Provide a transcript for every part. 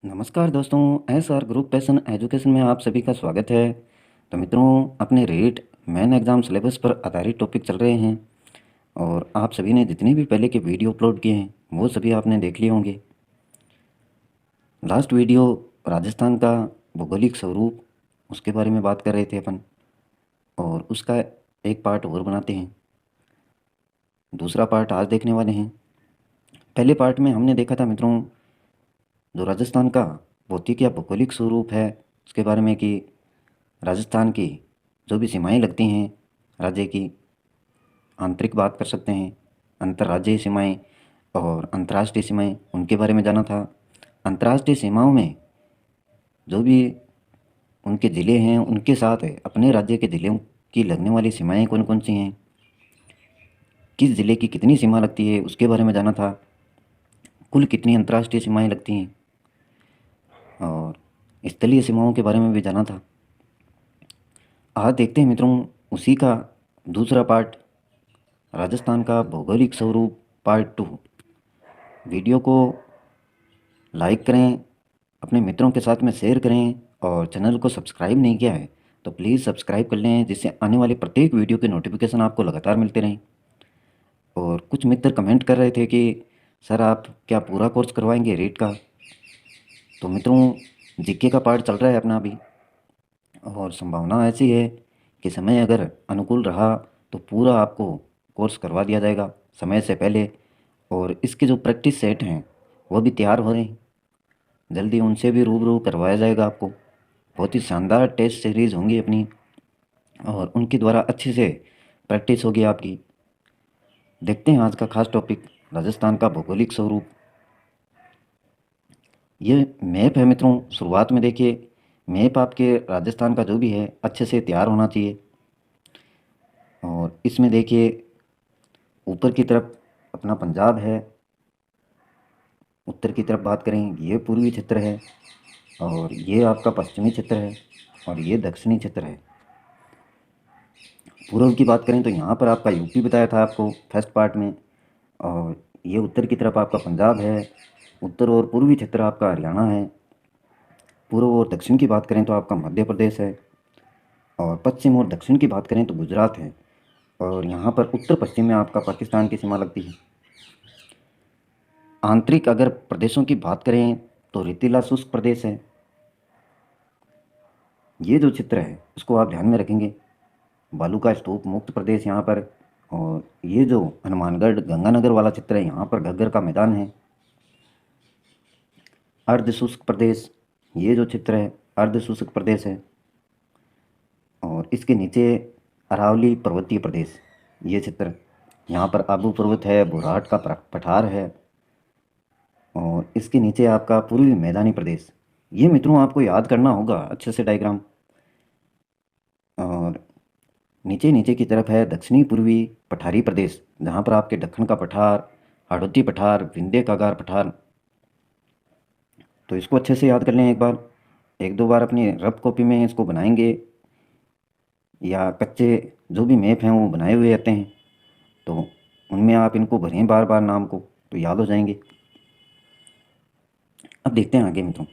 नमस्कार दोस्तों, SR group passion education में आप सभी का स्वागत है। तो मित्रों, अपने रेट मेन एग्ज़ाम सिलेबस पर आधारित टॉपिक चल रहे हैं और आप सभी ने जितने भी पहले के वीडियो अपलोड किए हैं वो सभी आपने देख लिए होंगे। लास्ट वीडियो राजस्थान का भौगोलिक स्वरूप उसके बारे में बात कर रहे थे अपन, और उसका एक पार्ट और बनाते हैं। दूसरा पार्ट आज देखने वाले हैं। पहले पार्ट में हमने देखा था मित्रों, जो राजस्थान का भौतिक या भौगोलिक स्वरूप है उसके बारे में, कि राजस्थान की जो भी सीमाएं लगती हैं राज्य की, आंतरिक बात कर सकते हैं, अंतर्राज्यीय सीमाएं और अंतर्राष्ट्रीय सीमाएं, उनके बारे में जाना था। अंतर्राष्ट्रीय सीमाओं में जो भी उनके ज़िले हैं उनके साथ अपने राज्य के ज़िलों की लगने वाली सीमाएं कौन कौन सी हैं, किस ज़िले की कितनी सीमा लगती है उसके बारे में जाना था, कुल कितनी अंतर्राष्ट्रीय सीमाएं लगती हैं, और स्थलीय सीमाओं के बारे में भी जाना था। आज देखते हैं मित्रों उसी का दूसरा पार्ट, राजस्थान का भौगोलिक स्वरूप पार्ट 2। वीडियो को लाइक करें, अपने मित्रों के साथ में शेयर करें, और चैनल को सब्सक्राइब नहीं किया है तो प्लीज़ सब्सक्राइब कर लें, जिससे आने वाली प्रत्येक वीडियो के नोटिफिकेशन आपको लगातार मिलते रहें। और कुछ मित्र कमेंट कर रहे थे कि सर आप क्या पूरा कोर्स करवाएंगे रीट का। तो मित्रों, जीके का पार्ट चल रहा है अपना अभी, और संभावना ऐसी है कि समय अगर अनुकूल रहा तो पूरा आपको कोर्स करवा दिया जाएगा समय से पहले। और इसके जो प्रैक्टिस सेट हैं वो भी तैयार हो रहे हैं, जल्दी उनसे भी रूबरू करवाया जाएगा आपको। बहुत ही शानदार टेस्ट सीरीज़ होंगी अपनी, और उनके द्वारा अच्छे से प्रैक्टिस होगी आपकी। देखते हैं आज का खास टॉपिक, राजस्थान का भौगोलिक स्वरूप। ये मैप है मित्रों, शुरुआत में देखिए मैप आपके राजस्थान का जो भी है अच्छे से तैयार होना चाहिए। और इसमें देखिए ऊपर की तरफ अपना पंजाब है, उत्तर की तरफ बात करें ये पूर्वी क्षेत्र है, और ये आपका पश्चिमी क्षेत्र है, और ये दक्षिणी क्षेत्र है। पूर्व की बात करें तो यहाँ पर आपका यूपी बताया था आपको फर्स्ट पार्ट में, और ये उत्तर की तरफ आपका पंजाब है, उत्तर और पूर्वी क्षेत्र आपका हरियाणा है। पूर्व और दक्षिण की बात करें तो आपका मध्य प्रदेश है, और पश्चिम और दक्षिण की बात करें तो गुजरात है, और यहाँ पर उत्तर पश्चिम में आपका पाकिस्तान की सीमा लगती है। आंतरिक अगर प्रदेशों की बात करें तो रेतीला शुष्क प्रदेश है। ये जो चित्र है उसको आप ध्यान में रखेंगे, बालू का स्तूप मुक्त प्रदेश यहाँ पर। और ये जो हनुमानगढ़ गंगानगर वाला चित्र है यहाँ पर घग्गर का मैदान है। अर्ध शुष्क प्रदेश, ये जो चित्र है अर्ध शुष्क प्रदेश है। और इसके नीचे अरावली पर्वतीय प्रदेश, ये चित्र, यहाँ पर आबू पर्वत है, बुराट का पठार है, और इसके नीचे आपका पूर्वी मैदानी प्रदेश। ये मित्रों आपको याद करना होगा अच्छे से डायग्राम। और नीचे नीचे की तरफ है दक्षिणी पूर्वी पठारी प्रदेश, जहाँ पर आपके दक्कन का पठार, हाड़ौती पठार, विंध्य कागार पठार। तो इसको अच्छे से याद कर लें एक बार, एक दो बार अपनी रफ कॉपी में इसको बनाएंगे, या कच्चे जो भी मैप हैं वो बनाए हुए रहते हैं तो उनमें आप इनको भरें बार बार नाम को, तो याद हो जाएंगे। अब देखते हैं आगे मित्रों,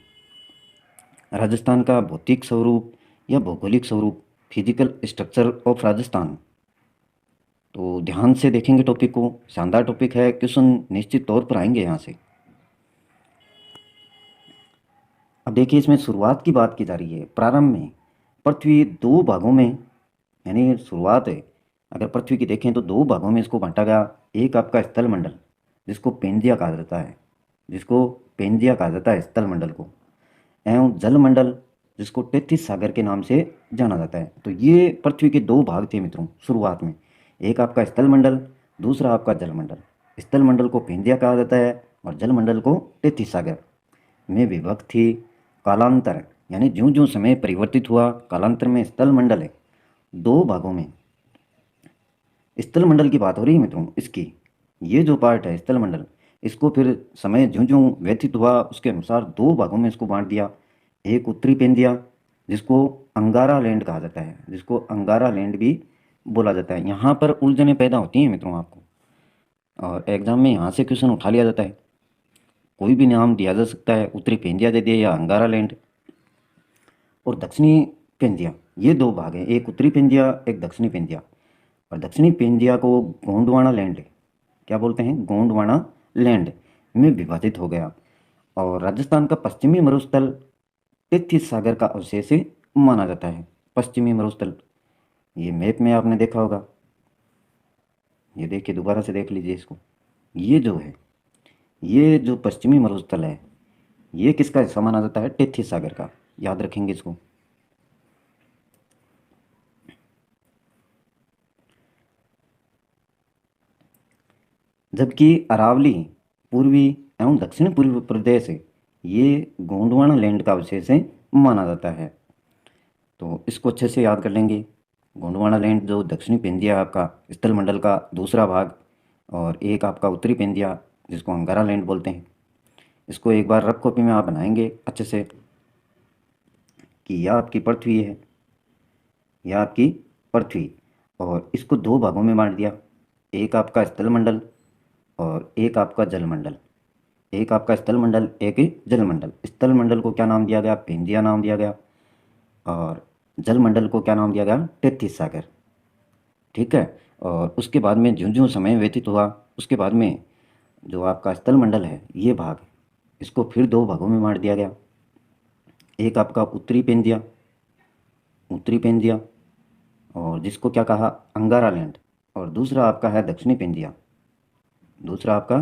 राजस्थान का भौतिक स्वरूप या भौगोलिक स्वरूप, फिजिकल स्ट्रक्चर ऑफ राजस्थान। तो ध्यान से देखेंगे टॉपिक को, शानदार टॉपिक है, क्वेश्चन निश्चित तौर पर आएंगे यहाँ से। अब देखिए इसमें शुरुआत की बात की जा रही है। प्रारंभ में पृथ्वी दो भागों में, यानी शुरुआत है अगर पृथ्वी की देखें तो दो भागों में इसको बांटा गया। एक आपका स्थल मंडल जिसको पेंजिया कहा जाता है, जिसको पेंजिया कहा जाता है स्थल मंडल को, एवं जल मंडल जिसको 33 सागर के नाम से जाना जाता है। तो ये पृथ्वी के दो भाग थे मित्रों शुरुआत में, एक आपका स्थल मंडल, दूसरा आपका जल मंडल। स्थल मंडल को पेंजिया कहा जाता है और जल मंडल को 33 सागर में विभक्त थी। कालांतर यानी ज्यों ज्यों समय परिवर्तित हुआ, कालांतर में स्थल मंडल है दो भागों में। स्थल मंडल की बात हो रही है मित्रों इसकी, ये जो पार्ट है स्थल मंडल, इसको फिर समय ज्यों ज्यों व्यतीत हुआ उसके अनुसार दो भागों में इसको बांट दिया। एक उत्तरी पेंदिया जिसको अंगारा लैंड कहा जाता है, जिसको अंगारा लैंड भी बोला जाता है। यहाँ पर उलझनें पैदा होती हैं मित्रों आपको, और एग्जाम में यहाँ से क्वेश्चन उठा लिया जाता है। कोई भी नाम दिया जा सकता है, उत्तरी पेंजिया दे दिया या अंगारा लैंड। और दक्षिणी पेंजिया, ये दो भाग हैं, एक उत्तरी पेंजिया एक दक्षिणी पेंजिया। और दक्षिणी पेंजिया को गोंडवाना लैंड, क्या बोलते हैं, गोंडवाना लैंड में विभाजित हो गया। और राजस्थान का पश्चिमी मरुस्थल तैतीस सागर का अवशेष माना जाता है। पश्चिमी मरुस्थल, ये मैप में आपने देखा होगा, ये देखिए दोबारा से देख लीजिए इसको। ये जो है, ये जो पश्चिमी मरुस्थल है, ये किसका हिस्सा माना जाता है, तैतीस सागर का, याद रखेंगे इसको। जबकि अरावली पूर्वी एवं दक्षिण पूर्वी प्रदेश है, ये गोंडवाना लैंड का अवशेष माना जाता है। तो इसको अच्छे से याद कर लेंगे। गोंडवाना लैंड जो दक्षिणी पेंजिया आपका स्थल मंडल का दूसरा भाग, और एक आपका उत्तरी पेंजिया जिसको अंगारा लैंड बोलते हैं। इसको एक बार रफ कॉपी में आप बनाएंगे अच्छे से कि यह आपकी पृथ्वी है, यह आपकी पृथ्वी, और इसको दो भागों में बांट दिया, एक आपका स्थल मंडल और एक आपका जल मंडल। एक आपका स्थल मंडल, एक जल मंडल। स्थल मंडल को क्या नाम दिया गया, पेंजिया नाम दिया गया, और जल मंडल को क्या नाम दिया गया, तैतीस सागर। ठीक है। और उसके बाद में ज्यों ज्यों समय व्यतीत हुआ, उसके बाद में जो आपका स्थल मंडल है, ये भाग, इसको फिर दो भागों में बांट दिया गया। एक आपका उत्तरी पेंजिया, उत्तरी पेंजिया, और जिसको क्या कहा, अंगारा लैंड। और दूसरा आपका है दक्षिणी पेंजिया, दूसरा आपका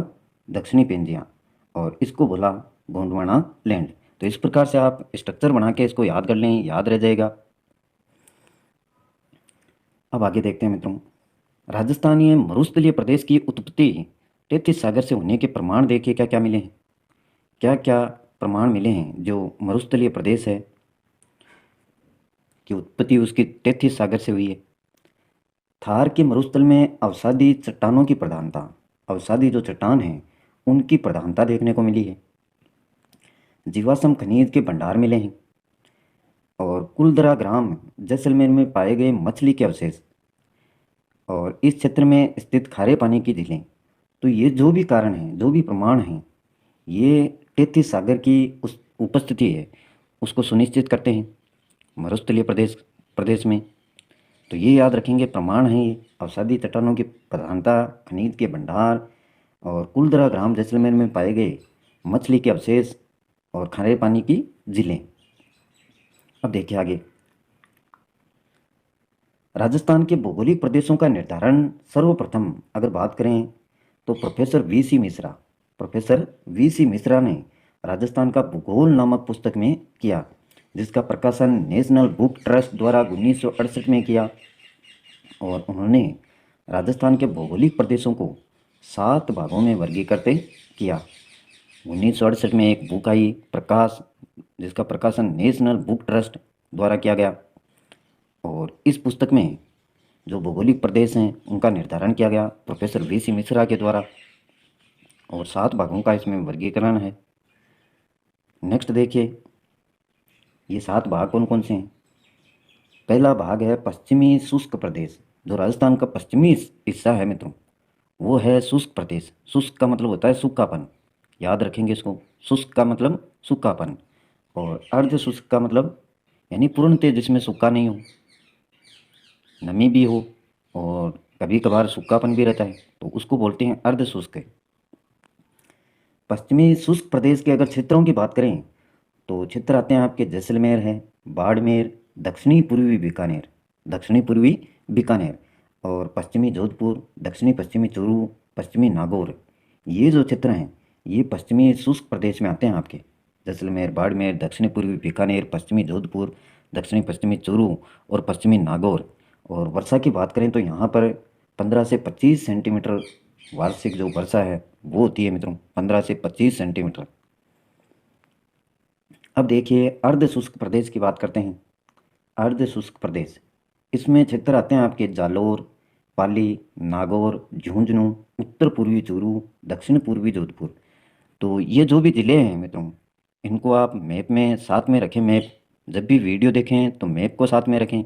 दक्षिणी पेंजिया, और इसको बोला गोंडवाना लैंड। तो इस प्रकार से आप स्ट्रक्चर बना के इसको याद कर लें, याद रह जाएगा। अब आगे देखते हैं मित्रों, राजस्थानी मरुस्थलीय प्रदेश की उत्पत्ति तैतीस सागर से होने के प्रमाण देखिए क्या क्या मिले हैं, क्या क्या प्रमाण मिले हैं। जो मरुस्थलीय प्रदेश है की उत्पत्ति उसकी तैतीस सागर से हुई है। थार के मरुस्थल में अवसादी चट्टानों की प्रधानता, अवसादी जो चट्टान हैं उनकी प्रधानता देखने को मिली है। जीवाश्म खनिज के भंडार मिले हैं। और कुलदरा ग्राम जैसलमेर में पाए गए मछली के अवशेष, और इस क्षेत्र में स्थित खारे पानी की झीलें। तो ये जो भी कारण हैं, जो भी प्रमाण हैं, ये तैतीस सागर की उस उपस्थिति है उसको सुनिश्चित करते हैं मरुस्थलीय प्रदेश में। तो ये याद रखेंगे, प्रमाण हैं ये, अवसादी चट्टानों की प्रधानता, खनिज के भंडार, और कुलदरा ग्राम जैसलमेर में पाए गए मछली के अवशेष, और खारे पानी की झीलें। अब देखिए आगे, राजस्थान के भौगोलिक प्रदेशों का निर्धारण सर्वप्रथम अगर बात करें तो प्रोफेसर वी सी मिश्रा ने राजस्थान का भूगोल नामक पुस्तक में किया, जिसका प्रकाशन नेशनल बुक ट्रस्ट द्वारा 1968 में किया। और उन्होंने राजस्थान के भौगोलिक प्रदेशों को 7 भागों में वर्गीकृत किया। 1968 में एक बुक आई प्रकाश, जिसका प्रकाशन नेशनल बुक ट्रस्ट द्वारा किया गया। और इस पुस्तक में जो भौगोलिक प्रदेश हैं उनका निर्धारण किया गया प्रोफेसर वी सी मिश्रा के द्वारा, और 7 भागों का इसमें वर्गीकरण है। नेक्स्ट देखिए, ये 7 भाग कौन कौन से हैं। पहला भाग है पश्चिमी शुष्क प्रदेश। जो राजस्थान का पश्चिमी हिस्सा है मित्रों, वो है शुष्क प्रदेश। शुष्क का मतलब होता है सूखापन, याद रखेंगे इसको। शुष्क का मतलब सूखापन, और अर्ध शुष्क का मतलब यानी पूर्णतः जिसमें सूखा नहीं हो, नमी भी हो, और कभी कभार सूखापन भी रहता है, तो उसको बोलते हैं अर्ध शुष्क। पश्चिमी शुष्क प्रदेश के अगर क्षेत्रों की बात करें तो क्षेत्र आते हैं आपके जैसलमेर है, बाड़मेर, दक्षिणी पूर्वी बीकानेर, और पश्चिमी जोधपुर, दक्षिणी पश्चिमी चूरू, पश्चिमी नागौर। ये जो क्षेत्र हैं ये पश्चिमी शुष्क प्रदेश में आते हैं आपके। जैसलमेर, बाड़मेर, दक्षिणी पूर्वी बीकानेर, पश्चिमी जोधपुर, दक्षिणी पश्चिमी चूरू और पश्चिमी नागौर। और वर्षा की बात करें तो यहाँ पर 15 से 25 सेंटीमीटर वार्षिक जो वर्षा है वो होती है मित्रों, 15 से 25 सेंटीमीटर। अब देखिए अर्ध शुष्क प्रदेश की बात करते हैं। अर्ध शुष्क प्रदेश, इसमें क्षेत्र आते हैं आपके जालोर, पाली, नागौर, झुंझुनू, उत्तर पूर्वी चूरू, दक्षिण पूर्वी जोधपुर। तो ये जो भी ज़िले हैं मित्रों, इनको आप मैप में साथ में रखें। मैप जब भी वीडियो देखें तो मैप को साथ में रखें।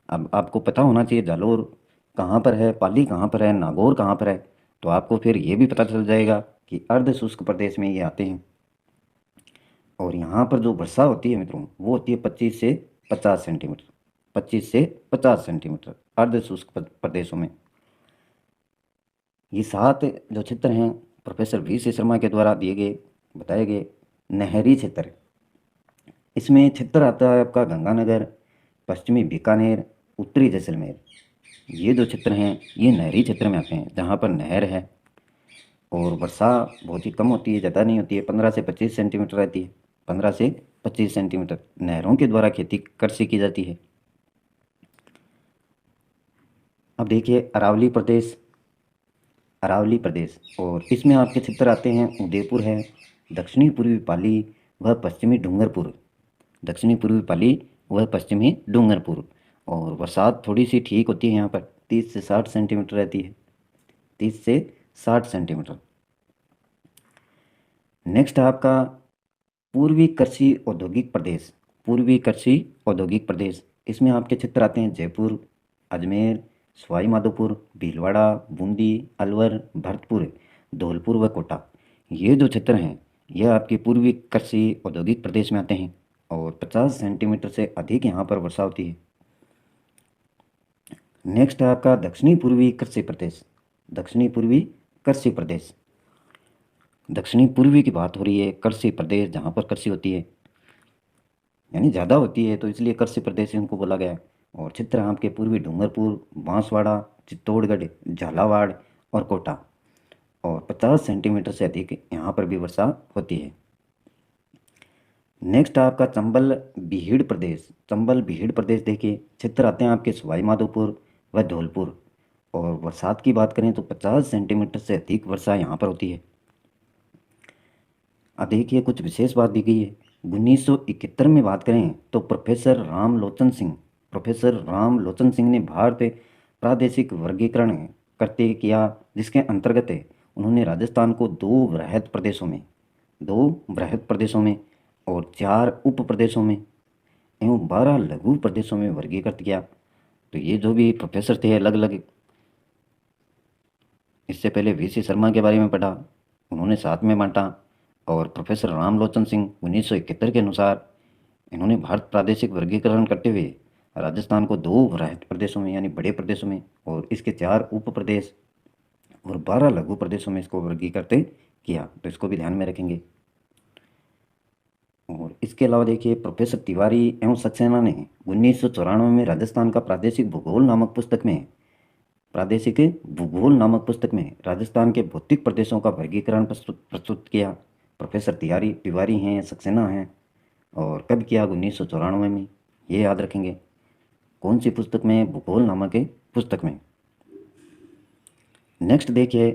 अब आपको पता होना चाहिए जालोर कहाँ पर है, पाली कहाँ पर है, नागौर कहाँ पर है, तो आपको फिर ये भी पता चल जाएगा कि अर्ध शुष्क प्रदेश में ये आते हैं। और यहाँ पर जो वर्षा होती है मित्रों वो होती है 25 से 50 सेंटीमीटर, 25 से 50 सेंटीमीटर अर्ध शुष्क प्रदेशों में। ये 7 जो क्षेत्र हैं प्रोफेसर वी.सी. शर्मा के द्वारा दिए गए बताए गए नहरी क्षेत्र। इसमें क्षेत्र आता है आपका गंगानगर, पश्चिमी बीकानेर, उत्तरी जैसलमेर। ये जो क्षेत्र हैं ये नहरी क्षेत्र में आते हैं जहाँ पर नहर है और वर्षा बहुत ही कम होती है, ज़्यादा नहीं होती है, 15 से 25 सेंटीमीटर रहती है। 15 से 25 सेंटीमीटर नहरों के द्वारा खेती कृषि की जाती है। अब देखिए अरावली प्रदेश, अरावली प्रदेश और इसमें आपके क्षेत्र आते हैं उदयपुर है, दक्षिणी पूर्वी पाली व पश्चिमी डूंगरपुर, दक्षिणी पूर्वी पाली व पश्चिमी डूंगरपुर। और बरसात थोड़ी सी ठीक होती है यहाँ पर, 30 से 60 सेंटीमीटर रहती है, 30 से 60 सेंटीमीटर। नेक्स्ट आपका पूर्वी कृषि औद्योगिक प्रदेश, पूर्वी कृषि औद्योगिक प्रदेश। इसमें आपके क्षेत्र आते हैं जयपुर, अजमेर, सवाई माधोपुर, भीलवाड़ा, बूंदी, अलवर, भरतपुर, धौलपुर व कोटा। ये जो क्षेत्र हैं यह आपके पूर्वी कृषि औद्योगिक प्रदेश में आते हैं और 50 सेंटीमीटर से अधिक यहाँ पर वर्षा होती है। नेक्स्ट है आपका दक्षिणी पूर्वी कृषि प्रदेश, दक्षिणी पूर्वी कृषि प्रदेश। दक्षिणी पूर्वी की बात हो रही है, कृषि प्रदेश जहाँ पर कृषि होती है यानी ज़्यादा होती है तो इसलिए कृषि प्रदेश इनको बोला गया है। और क्षेत्र आपके पूर्वी डूंगरपुर, बांसवाड़ा, चित्तौड़गढ़, झालावाड़ और कोटा। और 50 सेंटीमीटर से अधिक यहाँ पर भी वर्षा होती है। नेक्स्ट आपका चंबल बीहड़ प्रदेश, चंबल बीहड़ प्रदेश देखिए क्षेत्र आते हैं आपके सवाई माधोपुर व धौलपुर। और बरसात की बात करें तो 50 सेंटीमीटर से अधिक वर्षा यहाँ पर होती है। अब देखिए कुछ विशेष बात दी गई है। 1971 में बात करें तो प्रोफेसर रामलोचन सिंह, प्रोफेसर रामलोचन सिंह ने भारत प्रादेशिक वर्गीकरण करते किया, जिसके अंतर्गत उन्होंने राजस्थान को 2 बृहद प्रदेशों में, 2 बृहद प्रदेशों में और 4 उप प्रदेशों में एवं 12 लघु प्रदेशों में वर्गीकृत किया। तो ये जो भी प्रोफेसर थे अलग अलग, इससे पहले वी.सी. शर्मा के बारे में पढ़ा, उन्होंने 7 में बांटा। और प्रोफेसर रामलोचन सिंह 1971 के अनुसार इन्होंने भारत प्रादेशिक वर्गीकरण करते हुए राजस्थान को 2 बृहद प्रदेशों में यानी बड़े प्रदेशों में और इसके 4 उप प्रदेश और 12 लघु प्रदेशों में इसको वर्गीकृत किया। तो इसको भी ध्यान में रखेंगे। और इसके अलावा देखिए प्रोफेसर तिवारी एवं सक्सेना ने 1994 में राजस्थान का प्रादेशिक भूगोल नामक पुस्तक में, प्रादेशिक भूगोल नामक पुस्तक में राजस्थान के भौतिक प्रदेशों का वर्गीकरण प्रस्तुत किया। प्रोफेसर तिवारी हैं, सक्सेना हैं। और कब किया? 1994 में। ये याद रखेंगे। कौन सी पुस्तक में? भूगोल नामक पुस्तक में। नेक्स्ट देखिए,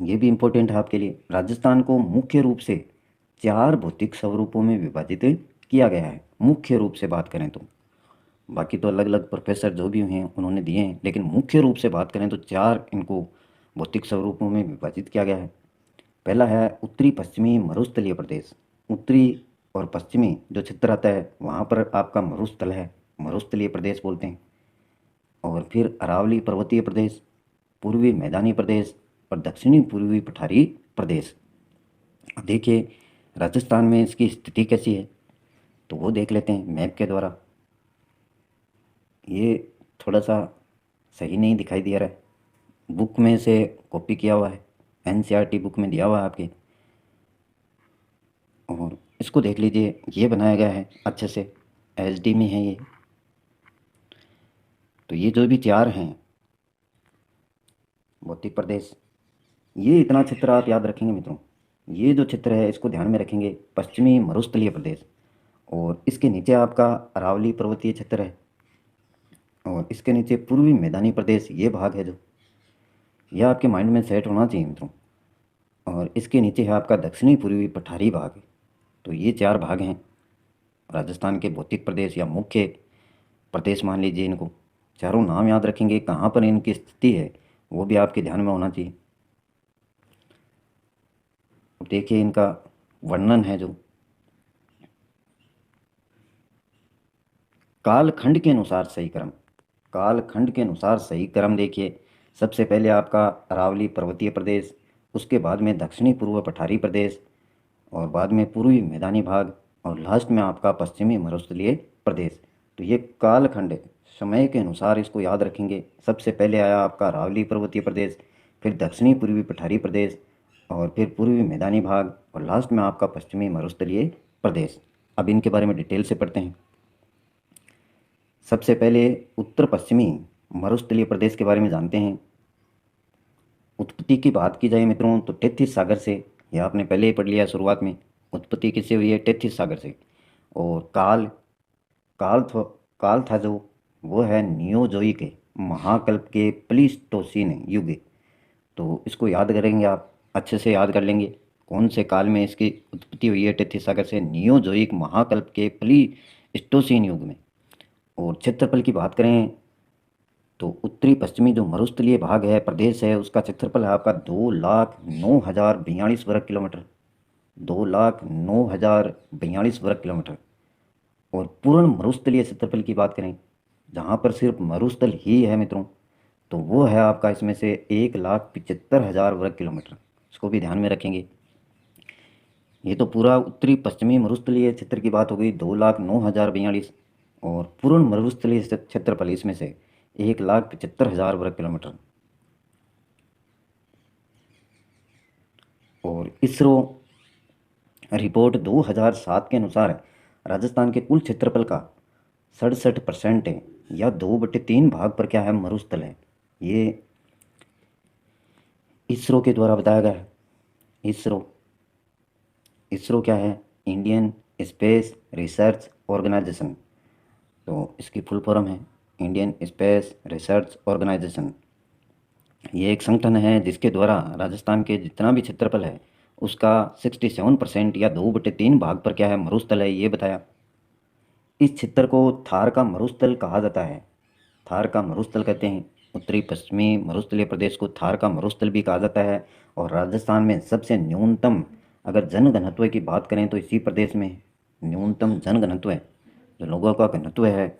ये भी इम्पोर्टेंट है आपके लिए। राजस्थान को मुख्य रूप से 4 भौतिक स्वरूपों में विभाजित किया गया है। मुख्य रूप से बात करें तो, बाकी तो अलग अलग प्रोफेसर जो भी हैं उन्होंने दिए हैं, लेकिन मुख्य रूप से बात करें तो 4 इनको भौतिक स्वरूपों में विभाजित किया गया है। पहला है उत्तरी पश्चिमी मरुस्थलीय प्रदेश। उत्तरी और पश्चिमी जो क्षेत्र आता है वहाँ पर आपका मरुस्थल है, मरुस्थलीय प्रदेश बोलते हैं। और फिर अरावली पर्वतीय प्रदेश, पूर्वी मैदानी प्रदेश और दक्षिणी पूर्वी पठारी प्रदेश। अब देखिए राजस्थान में इसकी स्थिति कैसी है तो वो देख लेते हैं मैप के द्वारा। ये थोड़ा सा सही नहीं दिखाई दे रहा है, बुक में से कॉपी किया हुआ है, एनसीईआरटी बुक में दिया हुआ है आपके। और इसको देख लीजिए, ये बनाया गया है अच्छे से, एचडी में है ये। तो ये जो भी 4 हैं भौतिक प्रदेश, ये इतना क्षेत्र आप याद रखेंगे मित्रों। ये जो क्षेत्र है इसको ध्यान में रखेंगे, पश्चिमी मरुस्थलीय प्रदेश। और इसके नीचे आपका अरावली पर्वतीय क्षेत्र है और इसके नीचे पूर्वी मैदानी प्रदेश, ये भाग है जो, यह आपके माइंड में सेट होना चाहिए मित्रों। और इसके नीचे है आपका दक्षिणी पूर्वी पठारी भाग। तो ये 4 भाग हैं राजस्थान के भौतिक प्रदेश या मुख्य प्रदेश मान लीजिए इनको। चारों नाम याद रखेंगे, कहाँ पर इनकी स्थिति है वो भी आपके ध्यान में होना चाहिए। अब देखिए इनका वर्णन है जो कालखंड के अनुसार सही क्रम, कालखंड के अनुसार सही क्रम देखिए। सबसे पहले आपका अरावली पर्वतीय प्रदेश, उसके बाद में दक्षिणी पूर्व पठारी प्रदेश, और बाद में पूर्वी मैदानी भाग, और लास्ट में आपका पश्चिमी मरुस्थलीय प्रदेश। तो ये कालखंड समय के अनुसार इसको याद रखेंगे। सबसे पहले आया आपका अरावली पर्वतीय प्रदेश, फिर दक्षिणी पूर्वी पठारी प्रदेश, और फिर पूर्वी मैदानी भाग, और लास्ट में आपका पश्चिमी मरुस्थलीय प्रदेश। अब इनके बारे में डिटेल से पढ़ते हैं। सबसे पहले उत्तर पश्चिमी मरुस्थलीय प्रदेश के बारे में जानते हैं। उत्पत्ति की बात की जाए मित्रों तो टेथिस सागर से, यह आपने पहले ही पढ़ लिया शुरुआत में। उत्पत्ति किससे हुई है? टेथिस सागर से। और काल काल था काल था जो, वो है नियोजोइक महाकल्प के प्लीस्टोसीन युग। तो इसको याद करेंगे आप, अच्छे से याद कर लेंगे कौन से काल में इसकी उत्पत्ति हुई है टेथिस सागर से? नियोजोइक महाकल्प के प्लीस्टोसीन युग में। और क्षेत्रफल की बात करें तो उत्तरी पश्चिमी जो मरुस्थलीय भाग है, प्रदेश है, उसका क्षेत्रफल है आपका 2,09,042 वर्ग किलोमीटर। 2,09,042 वर्ग किलोमीटर। और पूर्ण मरुस्थलीय क्षेत्रफल की बात करें, जहाँ पर सिर्फ मरुस्थल ही है मित्रों, तो वो है आपका इसमें से 1,75,000 वर्ग किलोमीटर। इसको भी ध्यान में रखेंगे। ये तो पूरा उत्तरी पश्चिमी मरुस्थलीय क्षेत्र की बात हो गई, 2,09,042। और पूर्ण मरुस्थलीय क्षेत्रफल इसमें से 1,75,000 वर्ग किलोमीटर। और इसरो रिपोर्ट 2007 के अनुसार राजस्थान के कुल क्षेत्रफल का 67% है, या 2/3 भाग पर क्या है? मरुस्थल है। ये इसरो के द्वारा बताया गया है। इसरो इसरो क्या है? Indian space research organisation. तो इसकी फुल फॉर्म है इंडियन स्पेस रिसर्च ऑर्गेनाइजेशन। ये एक संगठन है जिसके द्वारा राजस्थान के जितना भी क्षेत्रफल है उसका 67% या 2/3 भाग पर क्या है? मरुस्थल है, ये बताया। इस क्षेत्र को थार का मरुस्थल कहा जाता है। थार का मरुस्थल कहते हैं। उत्तरी पश्चिमी मरुस्थलीय प्रदेश को थार का मरुस्थल भी कहा जाता है। और राजस्थान में सबसे न्यूनतम अगर जनघनत्व की बात करें तो इसी प्रदेश में न्यूनतम जनघनत्व है, जो लोगों का घनत्व है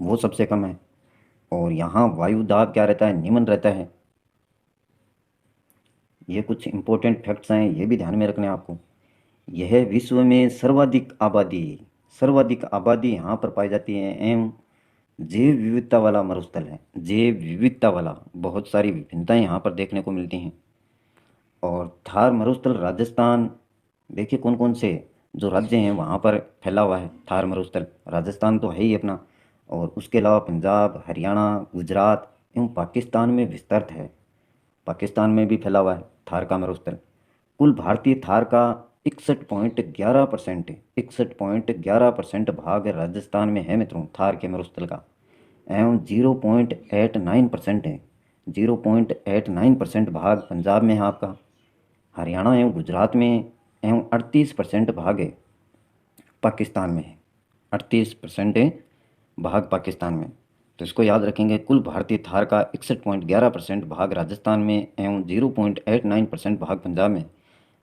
वो सबसे कम है। और यहाँ वायु दाब क्या रहता है? निम्न रहता है। ये कुछ इंपॉर्टेंट फैक्ट्स हैं, ये भी ध्यान में रखने हैं आपको। यह विश्व में सर्वाधिक आबादी यहाँ पर पाई जाती है, एवं जैव विविधता वाला मरुस्थल है। जैव विविधता वाला, बहुत सारी विभिन्नताएं यहाँ पर देखने को मिलती हैं। और थार मरुस्थल राजस्थान, देखिए कौन कौन से जो राज्य हैं वहाँ पर फैला हुआ है थार मरुस्थल। राजस्थान तो है ही अपना, और उसके अलावा पंजाब, हरियाणा, गुजरात एवं पाकिस्तान में विस्तृत है। पाकिस्तान में भी फैला हुआ है थार का मरुस्थल। कुल भारतीय थार का 61.11% 61.11% भाग राजस्थान में है मित्रों, थार के मरुस्थल का। एवं 0.89% है, 0.89% भाग पंजाब में है आपका। हरियाणा एवं गुजरात में एवं 38% भाग है पाकिस्तान में है। 38% भाग पाकिस्तान में। तो इसको याद रखेंगे। कुल भारतीय थार का 61.11% भाग राजस्थान में एवं 0.89% भाग पंजाब में,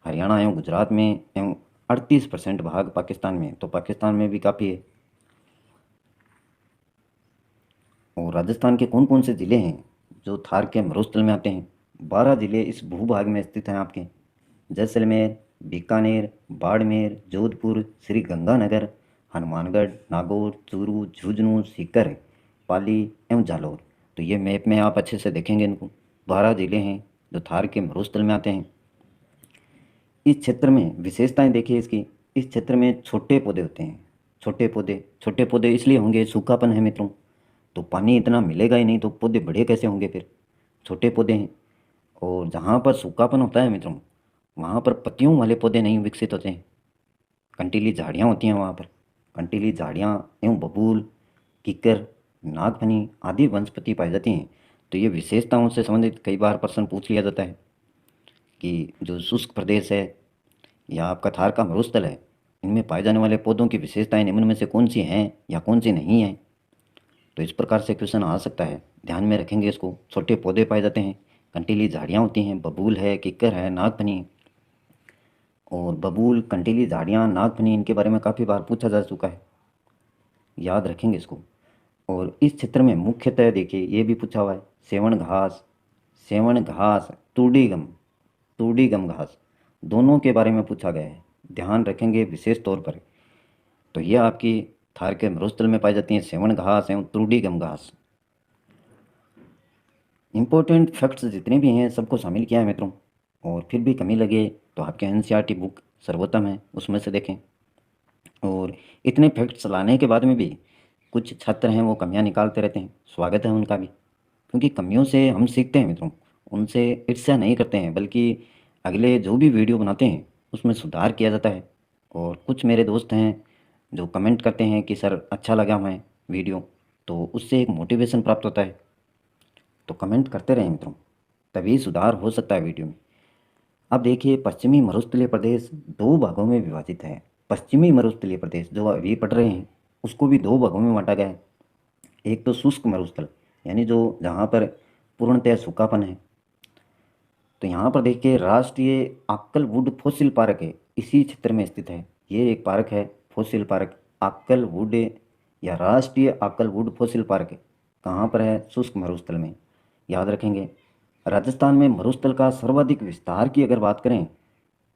हरियाणा एवं गुजरात में एवं 38% भाग पाकिस्तान में। तो पाकिस्तान में भी काफ़ी है। और राजस्थान के कौन कौन से ज़िले हैं जो थार के मरुस्थल में आते हैं? 12 ज़िले इस भूभाग में स्थित हैं आपके। जैसलमेर, बीकानेर, बाड़मेर, जोधपुर, श्री गंगानगर, हनुमानगढ़, नागौर, चूरू, झुंझुनू, सीकर, पाली एवं जालौर। तो ये मैप में आप अच्छे से देखेंगे इनको। 12 ज़िले हैं जो थार के मरुस्थल में आते हैं। इस क्षेत्र में विशेषताएं देखिए इसकी। इस क्षेत्र में छोटे पौधे होते हैं। छोटे पौधे इसलिए होंगे, सूखापन है मित्रों, तो पानी इतना मिलेगा ही नहीं, तो पौधे बड़े कैसे होंगे फिर? छोटे पौधे हैं। और जहाँ पर सूखापन होता है मित्रों, वहाँ पर पत्तियों वाले पौधे नहीं विकसित होते हैं। कंटीली झाड़ियाँ होती हैं वहाँ पर। कंटीली झाड़ियाँ एवं बबूल, किक्कर, नागफनी आदि वनस्पति पाई जाती हैं। तो ये विशेषताओं से संबंधित कई बार प्रश्न पूछ लिया जाता है कि जो शुष्क प्रदेश है या आपका थार का मरुस्थल है, इनमें पाए जाने वाले पौधों की विशेषताएं निम्न में से कौन सी हैं या कौन सी नहीं हैं। तो इस प्रकार से क्वेश्चन आ सकता है, ध्यान में रखेंगे इसको। छोटे पौधे पाए जाते हैं, कंटीली झाड़ियाँ होती हैं, बबूल है, किक्कर है, नागफनी। और बबूल, कंटीली झाड़ियाँ, नागफनी, इनके बारे में काफ़ी बार पूछा जा चुका है, याद रखेंगे इसको। और इस क्षेत्र में मुख्यतः देखिए ये भी पूछा हुआ है, सेवण घास, तुर्डी गम घास दोनों के बारे में पूछा गया है, ध्यान रखेंगे विशेष तौर पर। तो ये आपकी थार के मरुस्थल में पाई जाती हैं सेवन घास एवं त्रुडिगम घास। इम्पोर्टेंट फैक्ट्स जितने भी हैं सबको शामिल किया है मित्रों, और फिर भी कमी लगे तो आपके एनसीईआरटी बुक सर्वोत्तम है, उसमें से देखें। और इतने फैक्ट्स लाने के बाद में भी कुछ छात्र हैं वो कमियां निकालते रहते हैं, स्वागत है उनका भी, क्योंकि कमियों से हम सीखते हैं मित्रों, उनसे ईर्ष्या नहीं करते हैं, बल्कि अगले जो भी वीडियो बनाते हैं उसमें सुधार किया जाता है। और कुछ मेरे दोस्त हैं जो कमेंट करते हैं कि सर अच्छा लगा हमें वीडियो, तो उससे एक मोटिवेशन प्राप्त होता है। तो कमेंट करते रहें मित्रों, तभी सुधार हो सकता है वीडियो में। अब देखिए, पश्चिमी मरुस्थलीय प्रदेश दो भागों में विभाजित है। पश्चिमी मरुस्थलीय प्रदेश जो अभी पढ़ रहे हैं उसको भी दो भागों में बांटा गया है। एक तो शुष्क मरुस्थल, यानी जो जहाँ पर पूर्णतः सूखापन है। तो यहाँ पर देखिए राष्ट्रीय आक्कलवुड फॉसिल पार्क है, इसी क्षेत्र में स्थित है। ये एक पार्क है फॉसिल पार्क, आक्कलवुड या राष्ट्रीय आक्कलवुड फॉसिल पार्क। कहाँ पर है? शुष्क मरुस्थल में, याद रखेंगे। राजस्थान में मरुस्थल का सर्वाधिक विस्तार की अगर बात करें,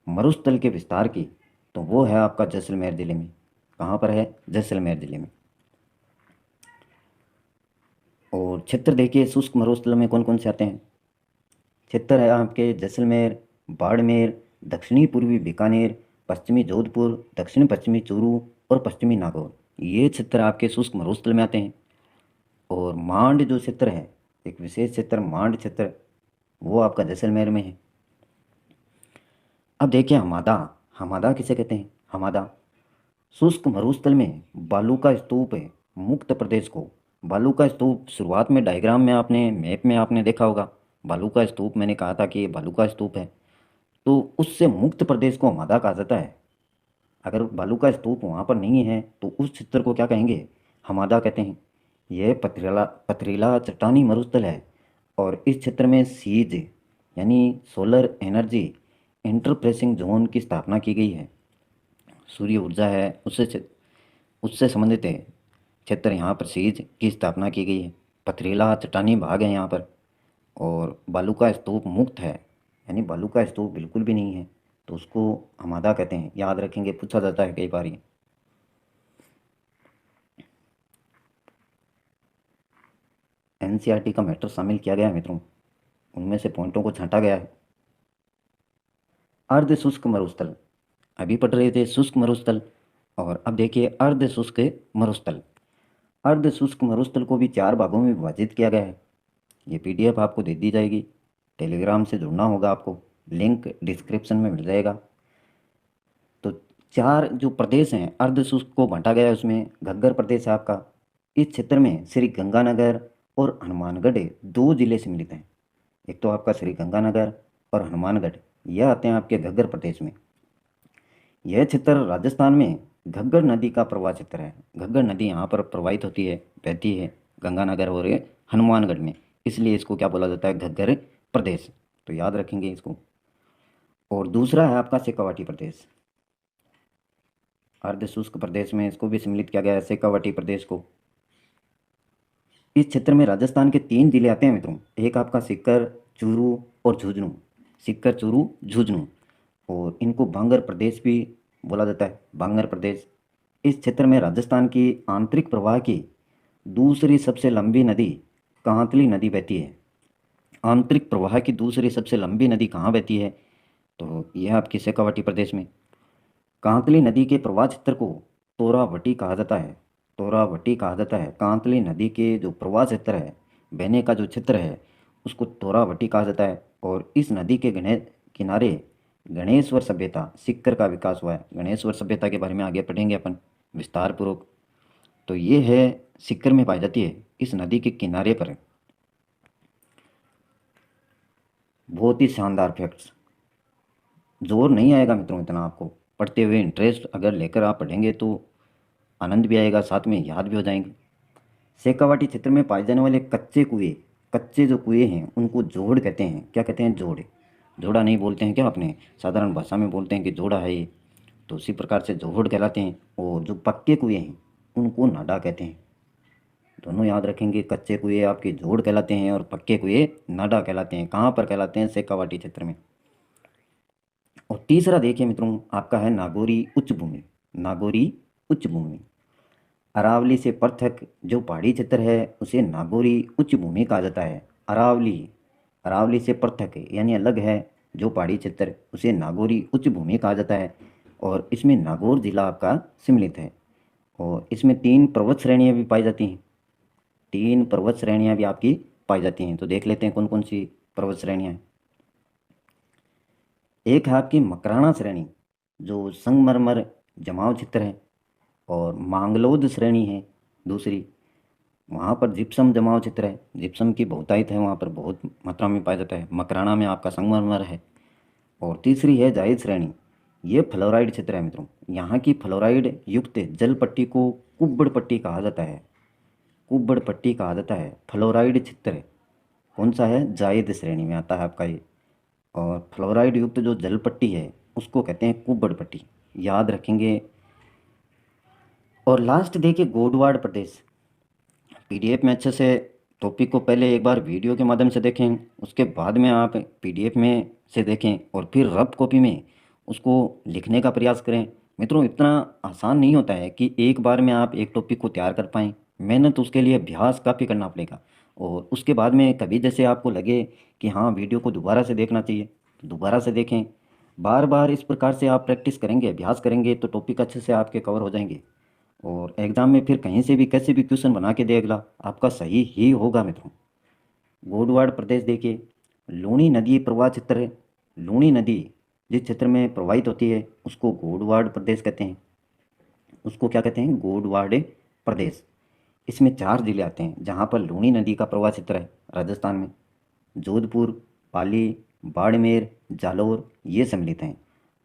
मरुस्थल के विस्तार की, तो वो है आपका जैसलमेर जिले में। कहाँ पर है? जैसलमेर जिले में। और क्षेत्र देखिए शुष्क मरुस्थल में कौन कौन से आते हैं। क्षेत्र है आपके जैसलमेर, बाड़मेर, दक्षिणी पूर्वी बीकानेर, पश्चिमी जोधपुर, दक्षिण पश्चिमी चूरू और पश्चिमी नागौर। ये क्षेत्र आपके शुष्क मरुस्थल में आते हैं। और मांड जो क्षेत्र है, एक विशेष क्षेत्र मांड क्षेत्र, वो आपका जैसलमेर में है। अब देखिए हमादा, हमादा किसे कहते हैं? हमादा शुष्क मरुस्थल में बालू का स्तूप है, मुक्त प्रदेश को। बालू का स्तूप शुरुआत में डायग्राम में आपने मैप में आपने देखा होगा, बालू का स्तूप मैंने कहा था कि ये बालू का स्तूप है। तो उससे मुक्त प्रदेश को हमादा कहा जाता है। अगर बालू का स्तूप वहाँ पर नहीं है तो उस क्षेत्र को क्या कहेंगे? हमादा कहते हैं। यह पथरीला पथरीला चट्टानी मरुस्थल है। और इस क्षेत्र में सीज यानी सोलर एनर्जी इंटरप्रेसिंग जोन की स्थापना की गई है। सूर्य ऊर्जा है उससे संबंधित है क्षेत्र, यहाँ पर सीज की स्थापना की गई है। पथरीला चट्टानी भाग है यहाँ पर। और बालू का स्तूप मुक्त है, यानी बालू का स्तूप बिल्कुल भी नहीं है, तो उसको हमादा कहते हैं। याद रखेंगे, पूछा जाता है कई बार ये। एनसीईआरटी का मैटर शामिल किया गया है मित्रों, उनमें से पॉइंटों को छांटा गया है। अर्ध शुष्क मरुस्थल, अभी पढ़ रहे थे शुष्क मरुस्थल, और अब देखिए अर्ध शुष्क मरुस्थल। अर्ध शुष्क मरुस्थल को भी चार भागों में विभाजित किया गया है। ये पीडीएफ आपको दे दी जाएगी, टेलीग्राम से जुड़ना होगा आपको, लिंक डिस्क्रिप्शन में मिल जाएगा। तो चार जो प्रदेश हैं अर्ध शुष्क को बांटा गया है, उसमें घग्गर प्रदेश है आपका। इस क्षेत्र में श्री गंगानगर और हनुमानगढ़ दो जिले सम्मिलित हैं। एक तो आपका श्री गंगानगर और हनुमानगढ़, यह आते हैं आपके घग्गर प्रदेश में। यह क्षेत्र राजस्थान में घग्गर नदी का प्रवाह क्षेत्र है। घग्गर नदी यहाँ पर प्रवाहित होती है, बहती है गंगानगर और हनुमानगढ़ में, इसलिए इसको क्या बोला जाता है? घग्गर प्रदेश। तो याद रखेंगे इसको। और दूसरा है आपका शेखावाटी प्रदेश। अर्ध शुष्क प्रदेश में इसको भी सम्मिलित किया गया है, शेखावाटी प्रदेश को। इस क्षेत्र में राजस्थान के तीन जिले आते हैं मित्रों, एक आपका सीकर, चूरू और झुंझुनू। सीकर, चूरू, झुंझुनू। और इनको बांगर प्रदेश भी बोला जाता है, बांगर प्रदेश। इस क्षेत्र में राजस्थान की आंतरिक प्रवाह की दूसरी सबसे लंबी नदी कांतली नदी बहती है। आंतरिक प्रवाह की दूसरी सबसे लंबी नदी कहाँ बहती है? तो यह आपकी शेखावाटी प्रदेश में। कांतली नदी के प्रवाह क्षेत्र को तोरावटी कहा जाता है। तोरावटी कहा जाता है। कांतली नदी के जो प्रवाह क्षेत्र है, बहने का जो क्षेत्र है, उसको तोरावटी कहा जाता है। और इस नदी के किनारे गणेश्वर सभ्यता, सिक्कर का विकास हुआ है। गणेश्वर सभ्यता के बारे में आगे पढ़ेंगे अपन विस्तार पूर्वक। तो ये है सिक्कर में पाई जाती है, इस नदी के किनारे पर। बहुत ही शानदार फैक्ट्स, जोर नहीं आएगा मित्रों इतना आपको, पढ़ते हुए इंटरेस्ट अगर लेकर आप पढ़ेंगे तो आनंद भी आएगा, साथ में याद भी हो जाएंगे। शेखावाटी क्षेत्र में पाए जाने वाले कच्चे कुएं, कच्चे जो कुएं हैं उनको जोड़ कहते हैं। क्या कहते हैं? जोड़। जोड़ा नहीं बोलते हैं क्या अपने साधारण भाषा में बोलते हैं कि जोड़ा है ये, तो उसी प्रकार से जोड़ कहलाते हैं। और जो पक्के कुएं हैं उनको नाडा कहते हैं। दोनों याद रखेंगे, कच्चे कुएं आपके जोड़ कहलाते हैं और पक्के कुएं नाडा कहलाते हैं। कहाँ पर कहलाते हैं? शेखावाटी क्षेत्र में। और तीसरा देखिए मित्रों, आपका है नागौरी उच्च भूमि। नागौरी उच्च भूमि अरावली से पृथक जो पहाड़ी क्षेत्र है उसे नागौरी उच्च भूमि कहा जाता है। अरावली, अरावली से पृथक यानी अलग है जो पहाड़ी क्षेत्र, उसे नागौरी उच्च भूमि कहा जाता है। और इसमें नागौर जिला आपका सम्मिलित है। और इसमें 3 पर्वत श्रेणियाँ भी पाई जाती हैं। 3 पर्वत श्रेणियाँ भी आपकी पाई जाती हैं। तो देख लेते हैं कौन कौन सी पर्वत श्रेणियाँ हैं। एक है आपकी मकराना श्रेणी जो संगमरमर जमाव क्षेत्र है। और मांगलोद श्रेणी है दूसरी, वहाँ पर जिप्सम जमाव क्षेत्र है। जिप्सम की बहुतायत है, वहाँ पर बहुत मात्रा में पाया जाता है। मकराना में आपका संगमरमर है। और तीसरी है जायद श्रेणी, ये फ्लोराइड क्षेत्र है मित्रों। यहाँ की फ्लोराइड युक्त जल पट्टी को कुब्बड़ पट्टी कहा जाता है। कुब्बड़ पट्टी कहा जाता है। फ्लोराइड क्षेत्र कौन सा है? जायद श्रेणी में आता है आपका ये। और फ्लोराइड युक्त जो जल पट्टी है उसको कहते हैं कुब्बड़ पट्टी, याद रखेंगे। और लास्ट देखिए गोडवाड़ प्रदेश। पीडीएफ में अच्छे से टॉपिक को पहले एक बार वीडियो के माध्यम से देखें, उसके बाद में आप पीडीएफ में से देखें और फिर रफ कॉपी में उसको लिखने का प्रयास करें। मित्रों इतना आसान नहीं होता है कि एक बार में आप एक टॉपिक को तैयार कर पाएँ। मेहनत उसके लिए अभ्यास काफ़ी करना पड़ेगा। और उसके बाद में कभी जैसे आपको लगे कि हाँ वीडियो को दोबारा से देखना चाहिए तो दोबारा से देखें। बार बार इस प्रकार से आप प्रैक्टिस करेंगे, अभ्यास करेंगे तो टॉपिक अच्छे से आपके कवर हो जाएंगे। और एग्ज़ाम में फिर कहीं से भी कैसे भी क्वेश्चन बना के देगा आपका सही ही होगा मित्रों। गोडवाड़ प्रदेश देखिए, लूणी नदी प्रवाह क्षेत्र है। लूणी नदी जिस क्षेत्र में प्रवाहित होती है उसको गोडवाड़ प्रदेश कहते हैं। उसको क्या कहते हैं? गोडवाड़ प्रदेश। इसमें 4 जिले आते हैं जहाँ पर लूणी नदी का प्रवाह क्षेत्र है राजस्थान में। जोधपुर, पाली, बाड़मेर, जालौर ये सम्मिलित हैं।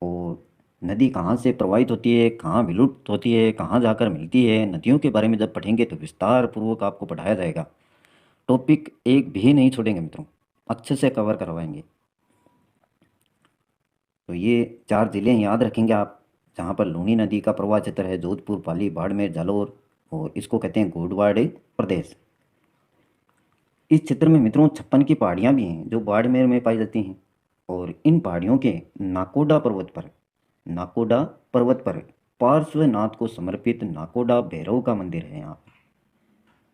और नदी कहाँ से प्रवाहित होती है, कहाँ विलुप्त होती है, कहाँ जाकर मिलती है, नदियों के बारे में जब पढ़ेंगे तो विस्तार पूर्वक आपको पढ़ाया जाएगा। टॉपिक एक भी नहीं छोड़ेंगे मित्रों, अच्छे से कवर करवाएंगे। तो ये 4 जिले याद रखेंगे आप जहाँ पर लूणी नदी का प्रवाह क्षेत्र है। जोधपुर, पाली, बाड़मेर, जालौर। और इसको कहते हैं गोडवाड़ प्रदेश। इस क्षेत्र में मित्रों 56 की पहाड़ियाँ भी हैं जो बाड़मेर में पाई जाती हैं। और इन पहाड़ियों के नाकोडा पर्वत पर, नाकोडा पर्वत पर पार्श्वनाथ को समर्पित नाकोडा भैरव का मंदिर है। यहाँ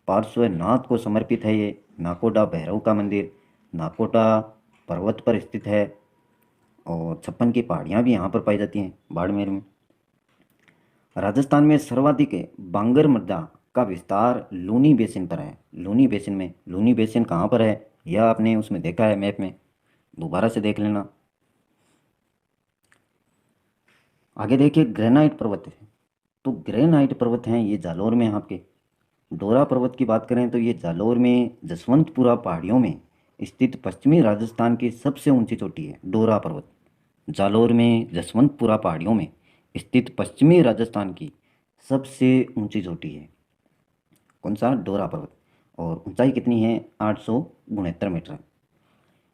पार्श्वनाथ को समर्पित है ये नाकोडा भैरव का मंदिर, नाकोडा पर्वत पर स्थित है। और 56 की पहाड़ियाँ भी यहाँ पर पाई जाती हैं बाड़मेर में। राजस्थान में सर्वाधिक बांगर मृदा का विस्तार लूनी बेसिन पर है। लूनी बेसिन में, लूनी बेसिन कहाँ पर है यह आपने उसमें देखा है मैप में, दोबारा से देख लेना। आगे देखिए ग्रेनाइट पर्वत है। तो ग्रेनाइट पर्वत हैं ये जालौर में आपके। डोरा पर्वत की बात करें तो ये जालौर में जसवंतपुरा पहाड़ियों में स्थित पश्चिमी राजस्थान की सबसे ऊंची चोटी है डोरा पर्वत। जालौर में जसवंतपुरा पहाड़ियों में स्थित पश्चिमी राजस्थान की सबसे ऊंची चोटी है कौन सा? डोरा पर्वत। और ऊंचाई कितनी है? 869 मीटर।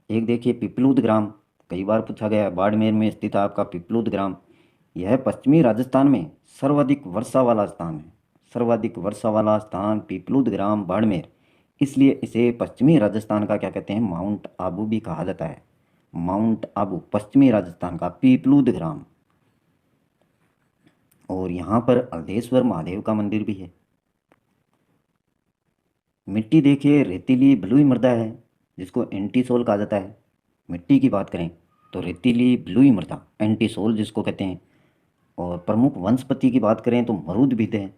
एक देखिए पिपलूद ग्राम, कई बार पूछा गया है। बाड़मेर में स्थित आपका पिपलूद ग्राम, यह पश्चिमी राजस्थान में सर्वाधिक वर्षा वाला स्थान है। सर्वाधिक वर्षा वाला स्थान पिपलूद ग्राम बाड़मेर, इसलिए इसे पश्चिमी राजस्थान का क्या कहते हैं? माउंट आबू भी कहा जाता है। माउंट आबू पश्चिमी राजस्थान का पिपलूद ग्राम। और यहाँ पर अर्धेश्वर महादेव का मंदिर भी है। मिट्टी देखिए रेतीली बलुई मृदा है जिसको एंटीसोल कहा जाता है। मिट्टी की बात करें तो रेतीली बलुई मृदा एंटीसोल जिसको कहते हैं। और प्रमुख वनस्पति की बात करें तो मरूद भी है,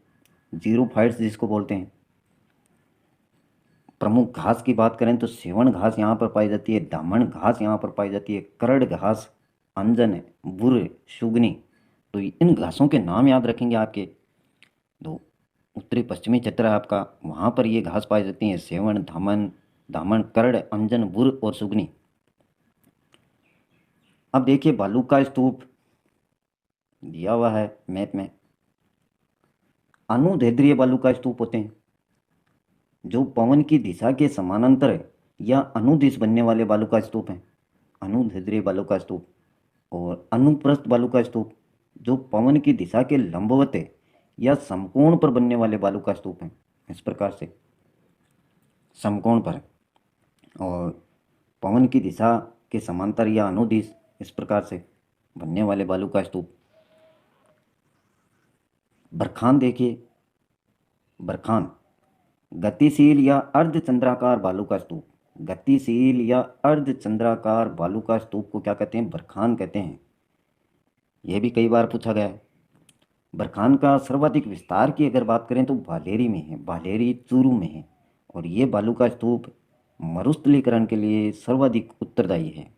जीरोफाइट्स जिसको बोलते हैं। प्रमुख घास की बात करें तो सेवण घास यहाँ पर पाई जाती है, दामन घास यहाँ पर पाई जाती है, करड़ घास, अंजन, बुर, शुगनी। तो इन घासों के नाम याद रखेंगे आपके। तो उत्तरी पश्चिमी क्षेत्र है आपका, वहाँ पर ये घास पाई जाती हैं, सेवण, दामन, दामन, करड़, अंजन, बुर और सुगनी। अब देखिए बालू का स्तूप दिया हुआ है मैप में। अनुदैर्ध्य बालू का स्तूप होते हैं जो पवन की दिशा के समानांतर या अनुदिश बनने वाले बालू का स्तूप हैं। अनुदैर्ध्य बालू का स्तूप। और अनुप्रस्थ बालू का स्तूप जो पवन की दिशा के लंबवत या समकोण पर बनने वाले बालू का स्तूप हैं। इस प्रकार से समकोण पर और पवन की दिशा के समांतर या अनुदिश, इस प्रकार से। बनने वाले बालू का स्तूप। बरखान देखिए, बरखान गतिशील या अर्धचंद्राकार बालू का स्तूप। गतिशील या अर्धचंद्राकार बालू का स्तूप को क्या कहते हैं? बरखान कहते हैं। यह भी कई बार पूछा गया है। बरखान का सर्वाधिक विस्तार की अगर बात करें तो बालेरी में है, बालेरी चूरू में है। और ये बालू का स्तूप मरुस्थलीकरण के लिए सर्वाधिक उत्तरदायी है।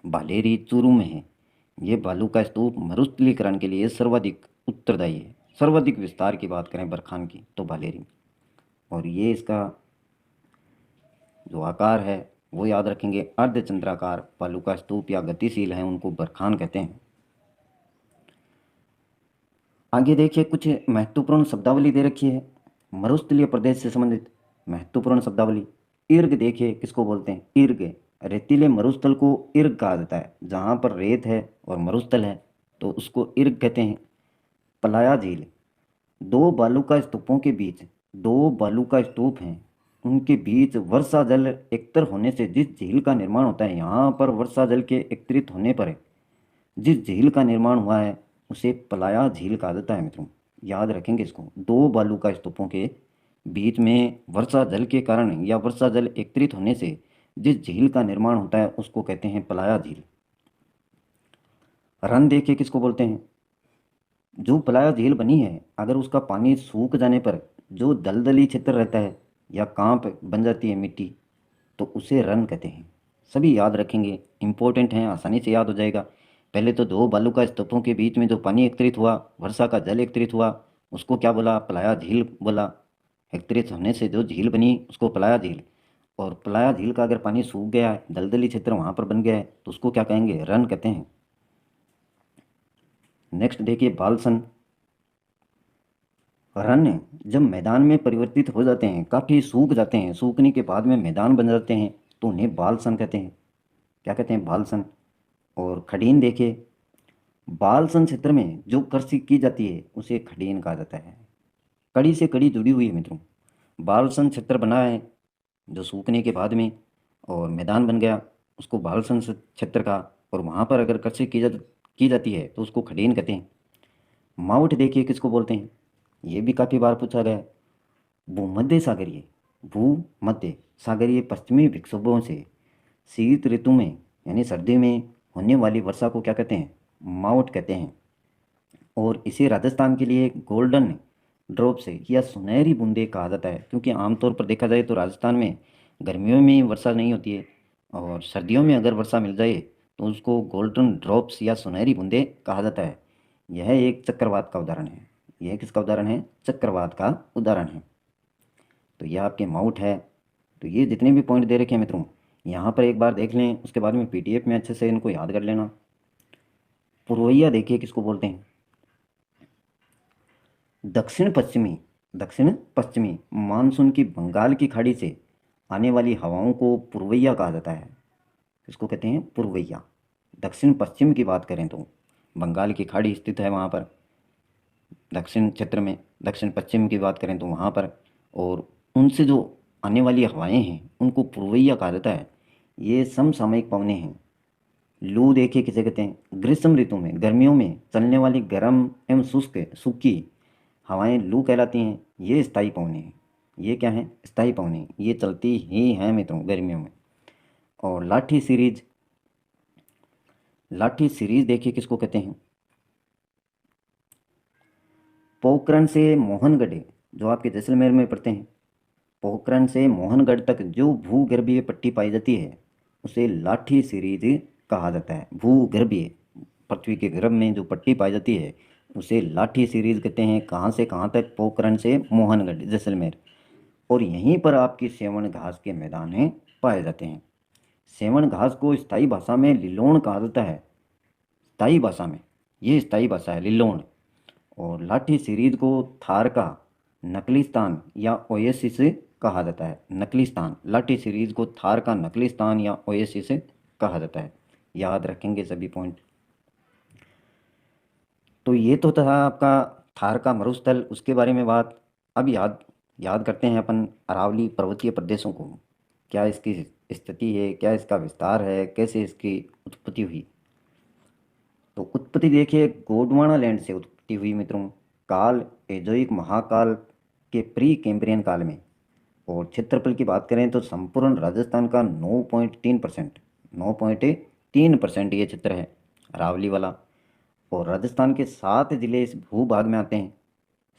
बालेरी चूरू में है। ये बालू का स्तूप मरुस्थलीकरण के लिए सर्वाधिक उत्तरदायी है। सर्वाधिक विस्तार की बात करें बरखान की तो बालेरी में। और ये इसका जो आकार है वो याद रखेंगे, अर्धचंद्राकार बालू का स्तूप या गतिशील है उनको बरखान कहते हैं। आगे देखिए, कुछ महत्वपूर्ण शब्दावली दे रखी है मरुस्थलीय प्रदेश से संबंधित। महत्वपूर्ण शब्दावली, इर्ग देखिए किसको बोलते हैं? इर्ग। रेतीले मरुस्थल को इर्ग कहा जाता है। जहाँ पर रेत है और मरुस्थल है तो उसको इर्ग कहते हैं। पलाया झील, दो बालू का स्तूपों के बीच, दो बालू का स्तूप हैं, उनके बीच वर्षा जल एकत्र होने से जिस झील का निर्माण होता है, यहाँ पर वर्षा जल के एकत्रित होने पर जिस झील का निर्माण हुआ है उसे पलाया झील कहा जाता है। मित्रों याद रखेंगे इसको। दो बालू का स्तूपों के बीच में वर्षा जल के कारण या वर्षा जल एकत्रित होने से जिस झील का निर्माण होता है उसको कहते हैं पलाया झील। रन देखिए किसको बोलते हैं? जो पलाया झील बनी है अगर उसका पानी सूख जाने पर जो दलदली क्षेत्र रहता है या कांप बन जाती है मिट्टी तो उसे रन कहते हैं। सभी याद रखेंगे, इंपॉर्टेंट हैं, आसानी से याद हो जाएगा। पहले तो दो बालू का स्तूपों के बीच में जो पानी एकत्रित हुआ, वर्षा का जल एकत्रित हुआ, उसको क्या बोला? पलाया झील बोला। एकत्रित होने से जो झील बनी उसको पलाया झील। और पलाया झील का अगर पानी सूख गया है, दलदली क्षेत्र वहाँ पर बन गया है तो उसको क्या कहेंगे? रन कहते हैं। नेक्स्ट देखिए, बालसन। रन जब मैदान में परिवर्तित हो जाते हैं, काफ़ी सूख जाते हैं, सूखने के बाद में मैदान बन जाते हैं तो उन्हें बालसन कहते हैं। क्या कहते हैं? बालसन। और खडीन देखिए, बालसन क्षेत्र में जो कृषि की जाती है उसे खडीन कहा जाता है। कड़ी से कड़ी जुड़ी हुई है मित्रों। बालसन क्षेत्र बना है जो सूखने के बाद में और मैदान बन गया, उसको बालसन क्षेत्र का। और वहाँ पर अगर कृषि की जाती है तो उसको खडीन कहते हैं। माउट देखिए किसको बोलते हैं? ये भी काफ़ी बार पूछा गया है। भूमध्य सागरीय, भूमध्य सागरीय पश्चिमी विक्षोभों से शीत ऋतु में यानी सर्दी में होने वाली वर्षा को क्या कहते हैं? माउट कहते हैं। और इसे राजस्थान के लिए गोल्डन ड्रॉप से या सुनहरी बूंदे कहा जाता है, क्योंकि आमतौर पर देखा जाए तो राजस्थान में गर्मियों में वर्षा नहीं होती है और सर्दियों में अगर वर्षा मिल जाए तो उसको गोल्डन ड्रॉप्स या सुनहरी बूंदे कहा जाता है। यह एक चक्रवात का उदाहरण है। यह किसका उदाहरण है? चक्रवात का उदाहरण है। तो यह आपके माउट है। तो ये जितने भी पॉइंट दे रखे हैं मित्रों, यहाँ पर एक बार देख लें, उसके बाद में पीडीएफ में अच्छे से इनको याद कर लेना। पुरवैया देखिए किसको बोलते हैं? दक्षिण पश्चिमी मानसून की बंगाल की खाड़ी से आने वाली हवाओं को पुरवैया कहा जाता है। किसको कहते हैं? पुरवैया। दक्षिण पश्चिम की बात करें तो बंगाल की खाड़ी स्थित है वहाँ पर दक्षिण क्षेत्र में। दक्षिण पश्चिम की बात करें तो वहाँ पर, और उनसे जो आने वाली हवाएं हैं उनको पुरवैया कहा जाता है। ये समसामयिक पवनें हैं। लू देखिए किसे कहते हैं? ग्रीष्म ऋतु में, गर्मियों में चलने वाली गर्म एवं शुष्क सूखी हवाएं लू कहलाती हैं। ये स्थायी पवनें हैं। ये क्या हैं? स्थायी पवनें। ये चलती ही हैं मित्रों गर्मियों में। और लाठी सीरीज देखिए किसको कहते हैं? पोखरण से मोहनगढ़, जो आपके जैसलमेर में पड़ते हैं, पोखरण से मोहनगढ़ तक जो भूगर्भीय पट्टी पाई जाती है उसे लाठी सीरीज कहा जाता है। भूगर्भीय, पृथ्वी के गर्भ में जो पट्टी पाई जाती है उसे लाठी सीरीज कहते हैं। कहाँ से कहाँ तक? पोखरण से मोहनगढ़, जैसलमेर। और यहीं पर आपकी सेवन घास के मैदान पाए जाते हैं। सेवन घास को स्थायी भाषा में लिलोण कहा जाता है। स्थायी भाषा में, ये स्थायी भाषा है लिलोण। और लाठी सीरीज को थार का नकली स्थान या ओएसिस कहा जाता है। नकली स्थान, लाठी सीरीज को थार का नकली स्थान या ओएसिस कहा जाता है। याद रखेंगे सभी पॉइंट। तो ये तो था आपका थार का मरुस्थल, उसके बारे में बात। अब याद याद करते हैं अपन अरावली पर्वतीय प्रदेशों को। क्या इसकी स्थिति है, क्या इसका विस्तार है, कैसे इसकी उत्पत्ति हुई। तो उत्पत्ति देखिए गोंडवाना लैंड से उत्पत्ति हुई मित्रों, काल एजोइक महाकाल के प्री कैम्ब्रियन काल में। और क्षेत्रफल की बात करें तो संपूर्ण राजस्थान का 9.3%, 9.3% ये क्षेत्र है अरावली वाला। और राजस्थान के 7 जिले इस भूभाग में आते हैं: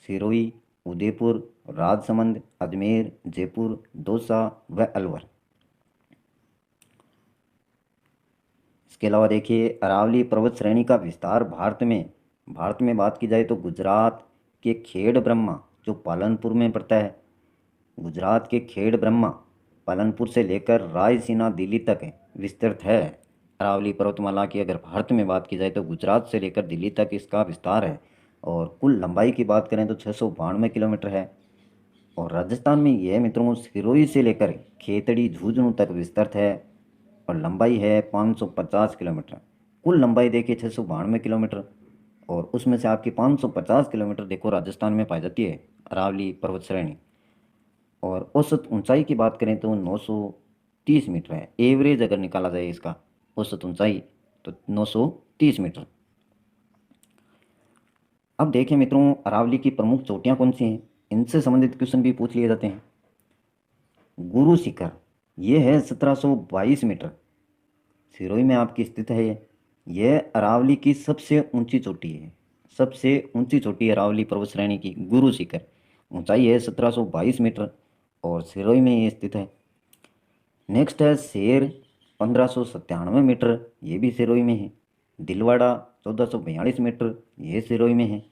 सिरोही, उदयपुर, राजसमंद, अजमेर, जयपुर, दौसा व अलवर। इसके अलावा देखिए अरावली पर्वत श्रेणी का विस्तार भारत में बात की जाए तो गुजरात के खेड़ ब्रह्मा जो पालनपुर में पड़ता है, गुजरात के खेड़ ब्रह्मा पालनपुर से लेकर रायसीना दिल्ली तक है विस्तृत है। अरावली पर्वतमाला की अगर भारत में बात की जाए तो गुजरात से लेकर दिल्ली तक इसका विस्तार है। और कुल लंबाई की बात करें तो 692 किलोमीटर है। और राजस्थान में यह मित्रों सिरोही से लेकर खेतड़ी झुंझुनू तक विस्तृत है और लंबाई है 550 किलोमीटर। कुल लंबाई देखिए 692 किलोमीटर, और उसमें से आपकी 550 किलोमीटर देखो राजस्थान में पाई जाती है अरावली पर्वत श्रेणी। और औसत ऊंचाई की बात करें तो 930 मीटर है। एवरेज अगर निकाला जाए इसका औसत ऊंचाई तो 930 मीटर। अब देखें मित्रों अरावली की प्रमुख चोटियां कौन सी हैं, इनसे संबंधित क्वेश्चन भी पूछ लिए जाते हैं। गुरु शिखर ये है 1722 मीटर, सिरोही में आपकी स्थित है। यह अरावली की सबसे ऊंची चोटी है, सबसे ऊंची चोटी अरावली पर्वत श्रेणी की गुरु शिखर। ऊंचाई है 1722 मीटर और सिरोही में ये स्थित है। नेक्स्ट है शेर 1597 मीटर, ये भी सिरोही में है। दिलवाड़ा 1442 मीटर, ये सिरोही में है।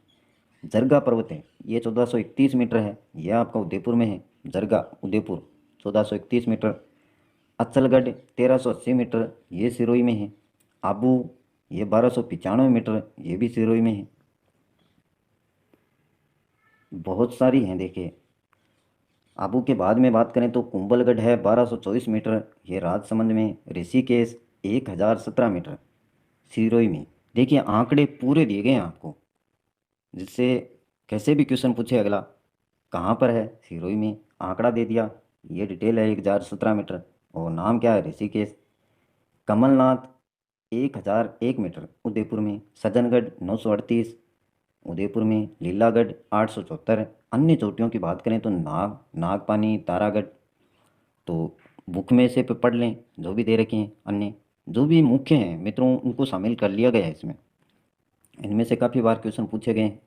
जरगा पर्वत है ये 1431 मीटर है, यह आपका उदयपुर में है। जरगा उदयपुर 1431 मीटर। अचलगढ़ 1380 मीटर, ये सिरोही में है। आबू ये 1295 मीटर, ये भी सिरोही में है। बहुत सारी हैं देखिए। आबू के बाद में बात करें तो कुंभलगढ़ है 1224 मीटर, ये राजसमंद में। ऋषिकेश 1017 मीटर, सिरोही में। देखिए आंकड़े पूरे दिए गए हैं आपको, जिससे कैसे भी क्वेश्चन पूछे अगला कहाँ पर है, सिरोही में आंकड़ा दे दिया। ये डिटेल है 1017 मीटर और नाम क्या है ऋषिकेश। कमलनाथ 1001 मीटर उदयपुर में। सज्जनगढ़ 938 उदयपुर में। लीलागढ़ 874। अन्य चोटियों की बात करें तो नागपानी, तारागढ़ तो बुक में से पढ़ लें, जो भी दे रखे हैं अन्य जो भी मुख्य हैं मित्रों उनको शामिल कर लिया गया है इसमें। इनमें से काफ़ी बार क्वेश्चन पूछे गए हैं।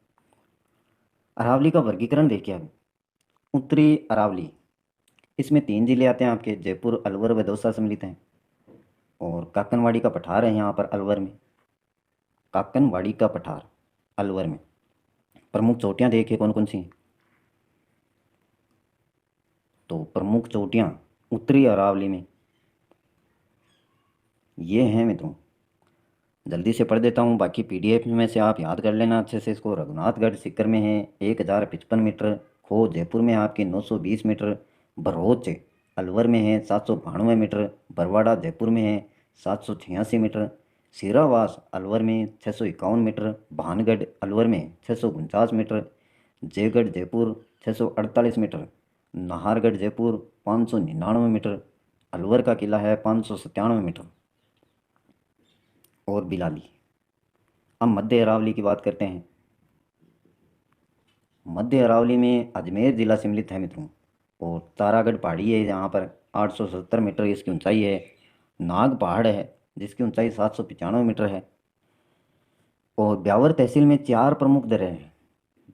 अरावली का वर्गीकरण देखिए अब। उत्तरी अरावली, इसमें 3 जिले आते हैं आपके, जयपुर, अलवर व दौसा सम्मिलित हैं। और काकनवाड़ी का पठार है यहाँ पर अलवर में, काकनवाड़ी का पठार अलवर में। प्रमुख चोटियाँ देखिए कौन कौन सी हैं। तो प्रमुख चोटियाँ उत्तरी अरावली में ये हैं मित्रों, जल्दी से पढ़ देता हूँ, बाकी पीडीएफ में से आप याद कर लेना अच्छे से इसको। रघुनाथगढ़ सीकर में है 1055 मीटर। खो जयपुर में है आपकी 920 मीटर। बरहोच अलवर में है 792 मीटर। बरवाड़ा जयपुर में है 786 मीटर। सीरावास अलवर में 651 मीटर। भानगढ़ अलवर में 649 metre. Jaigarh Jaipur 648 metre. Nahargarh Jaipur 599 metre. Alwar का किला है 597 मीटर। और बिलाली। अब मध्य अरावली की बात करते हैं। मध्य अरावली में अजमेर जिला सम्मिलित है मित्रों। और तारागढ़ पहाड़ी है यहाँ पर 870 मीटर इसकी ऊंचाई है। नाग पहाड़ है जिसकी ऊंचाई 795 मीटर है। और ब्यावर तहसील में 4 प्रमुख दर्रे हैं।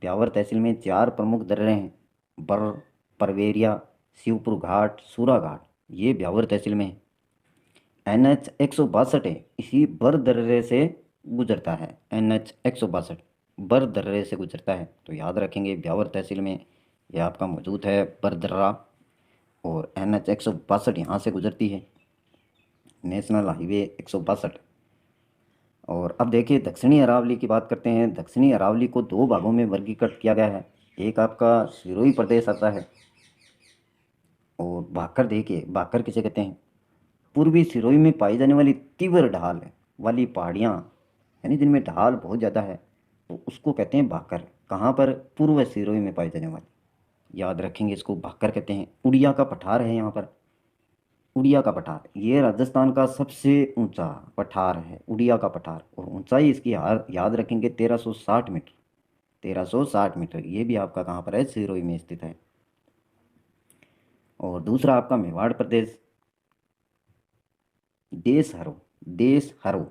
ब्यावर तहसील में 4 प्रमुख दर्रे हैं। बर, परवेरिया, शिवपुर घाट, सूरा घाट, ये ब्यावर तहसील में है। NH 162 है, इसी बर दर्रे से गुजरता है। NH 162 बर दर्रे से गुजरता है, तो याद रखेंगे ब्यावर तहसील में यह आपका मौजूद है बर दर्रा। और NH 162 यहाँ से गुजरती है, नेशनल हाईवे 162। और अब देखिए दक्षिणी अरावली की बात करते हैं। दक्षिणी अरावली को 2 भागों में वर्गीकृत किया गया है। एक आपका सिरोही प्रदेश आता है और भाकर, देखिए भाकर किसे कहते हैं, पूर्वी सिरोही में पाई जाने वाली तीव्र ढाल वाली पहाड़ियाँ, यानी जिनमें ढाल बहुत ज़्यादा है, तो उसको कहते हैं भाकर। कहाँ पर, पूर्व सिरोही में पाई जाने वाली, याद रखेंगे इसको भाकर कहते हैं। उड़िया का पठार है यहाँ पर, उड़िया का पठार, ये राजस्थान का सबसे ऊंचा पठार है, उड़िया का पठार। और ऊंचाई इसकी याद रखेंगे 1360 मीटर। 1360 मीटर, ये भी आपका कहाँ पर है, सिरोही में स्थित है। और दूसरा आपका मेवाड़ प्रदेश, देश हरो। देश हरो,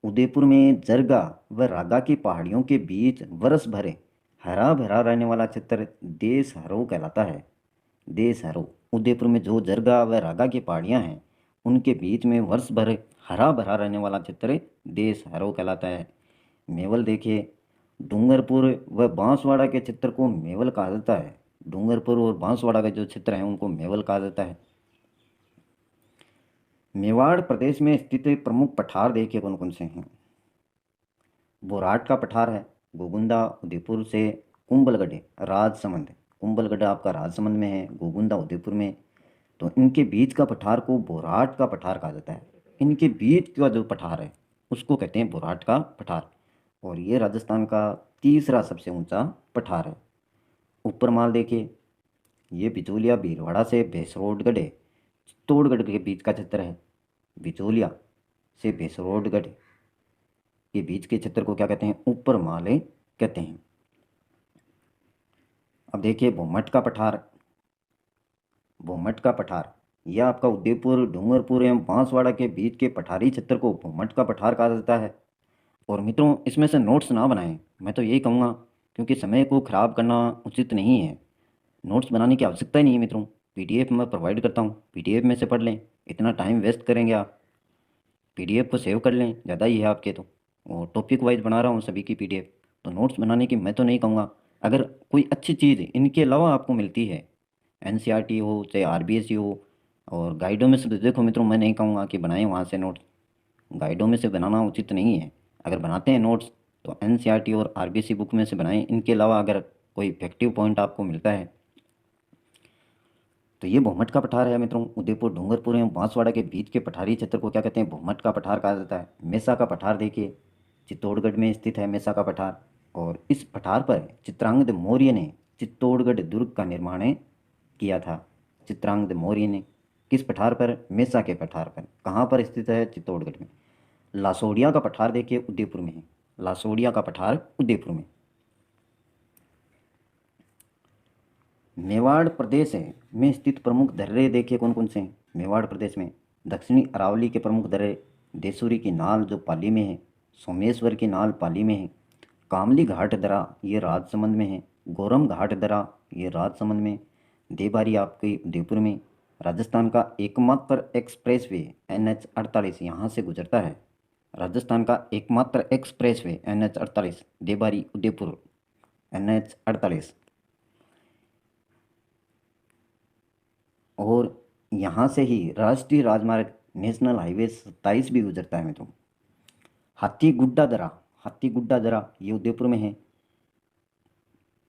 उदयपुर में जरगा व रागा की पहाड़ियों के बीच वर्ष भरे हरा भरा रहने वाला क्षेत्र देश हरो कहलाता है। देश हरो, उदयपुर में जो जरगा व रागा की पहाड़ियाँ हैं उनके बीच में वर्ष भर हरा भरा रहने वाला क्षेत्र देश हरो कहलाता है। मेवल देखिए, डूंगरपुर व बांसवाड़ा के क्षेत्र को मेवल कहा जाता है। डूंगरपुर और बांसवाड़ा के जो क्षेत्र हैं उनको मेवल कहा जाता है। मेवाड़ प्रदेश में स्थित प्रमुख पठार देखिए कौन कौन से हैं। बोराट का पठार है, गोगुंदा उदयपुर से कुंभलगढ़ राजसमंद। कुंभलगढ़ आपका राजसमंद में है, गोगुंदा उदयपुर में। तो इनके बीच का पठार को बोराट का पठार कहा जाता है। इनके बीच का जो पठार है उसको कहते हैं बोराट का पठार। और ये राजस्थान का तीसरा सबसे ऊंचा पठार है। ऊपर माल देखिए, ये बिचौलिया भीलवाड़ा से भैंसरोडगढ़ चित्तौड़गढ़ के बीच का क्षेत्र है। बिचौलिया से भैंसरोडगढ़ के बीच के क्षेत्र को क्या कहते हैं, ऊपर माले कहते हैं। अब देखिए भूमठ का पठार। भूमठ का पठार, यह आपका उदयपुर डूंगरपुर एवं बांसवाड़ा के बीच के पठारी क्षेत्र को भूमठ का पठार कहा जाता है। और मित्रों, इसमें से नोट्स ना बनाएं, मैं तो यही कहूँगा, क्योंकि समय को खराब करना उचित नहीं है। नोट्स बनाने की आवश्यकता ही नहीं है मित्रों, पीडीएफ मैं प्रोवाइड करता हूँ, पीडीएफ में से पढ़ लें। इतना टाइम वेस्ट करेंगे आप, पीडीएफ को सेव कर लें, ज़्यादा ही है आपके तो। और टॉपिक वाइज बना रहा हूँ सभी की पीडीएफ, तो नोट्स बनाने की मैं तो नहीं कहूँगा। अगर कोई अच्छी चीज़ इनके अलावा आपको मिलती है, एनसीईआरटी हो चाहे आरबीएससी हो, और गाइडों में से तो देखो मित्रों, मैं नहीं कहूँगा कि बनाएं वहाँ से नोट्स, गाइडों में से बनाना उचित नहीं है। अगर बनाते हैं नोट्स तो एनसीईआरटी और आरबीएससी बुक में से बनाएं। इनके अलावा अगर कोई इफेक्टिव पॉइंट आपको मिलता है तो ये भूमठ का पठार है मित्रों। उदयपुर डूंगरपुर एवं बांसवाड़ा के बीच के पठारी क्षेत्र को क्या कहते हैं, भूमठ का पठार कहा जाता है। मेसा का पठार देखिए, चित्तौड़गढ़ में स्थित है मेसा का पठार। और इस पठार पर चित्रांगद मौर्य ने चित्तौड़गढ़ दुर्ग का निर्माण किया था। चित्रांगद मौर्य ने किस पठार पर, मेसा के पठार पर। कहाँ पर स्थित है, चित्तौड़गढ़ में। लासोड़िया का पठार देखिए उदयपुर में है, लासोड़िया का पठार उदयपुर में। मेवाड़ प्रदेश है में स्थित प्रमुख दर्रे देखिए कौन कौन से हैं। मेवाड़ प्रदेश में दक्षिणी अरावली के प्रमुख दर्रे, देसूरी की नाल जो पाली में है, सोमेश्वर की नाल पाली में है, कामली घाट दरा ये राजसमंद में है, गोरम घाट दरा ये राजसमंद में, देबारी आपके उदयपुर में। राजस्थान का एकमात्र एक्सप्रेसवे NH 48 यहाँ से गुजरता है। राजस्थान का एकमात्र expressway NH 48 Debari Udaipur NH 48। और यहाँ से ही राष्ट्रीय राजमार्ग नेशनल हाईवे 27 भी गुजरता है मित्रों। हाथी गुड्डा दरा, हाथी गुड्डा दरा ये उदयपुर में है।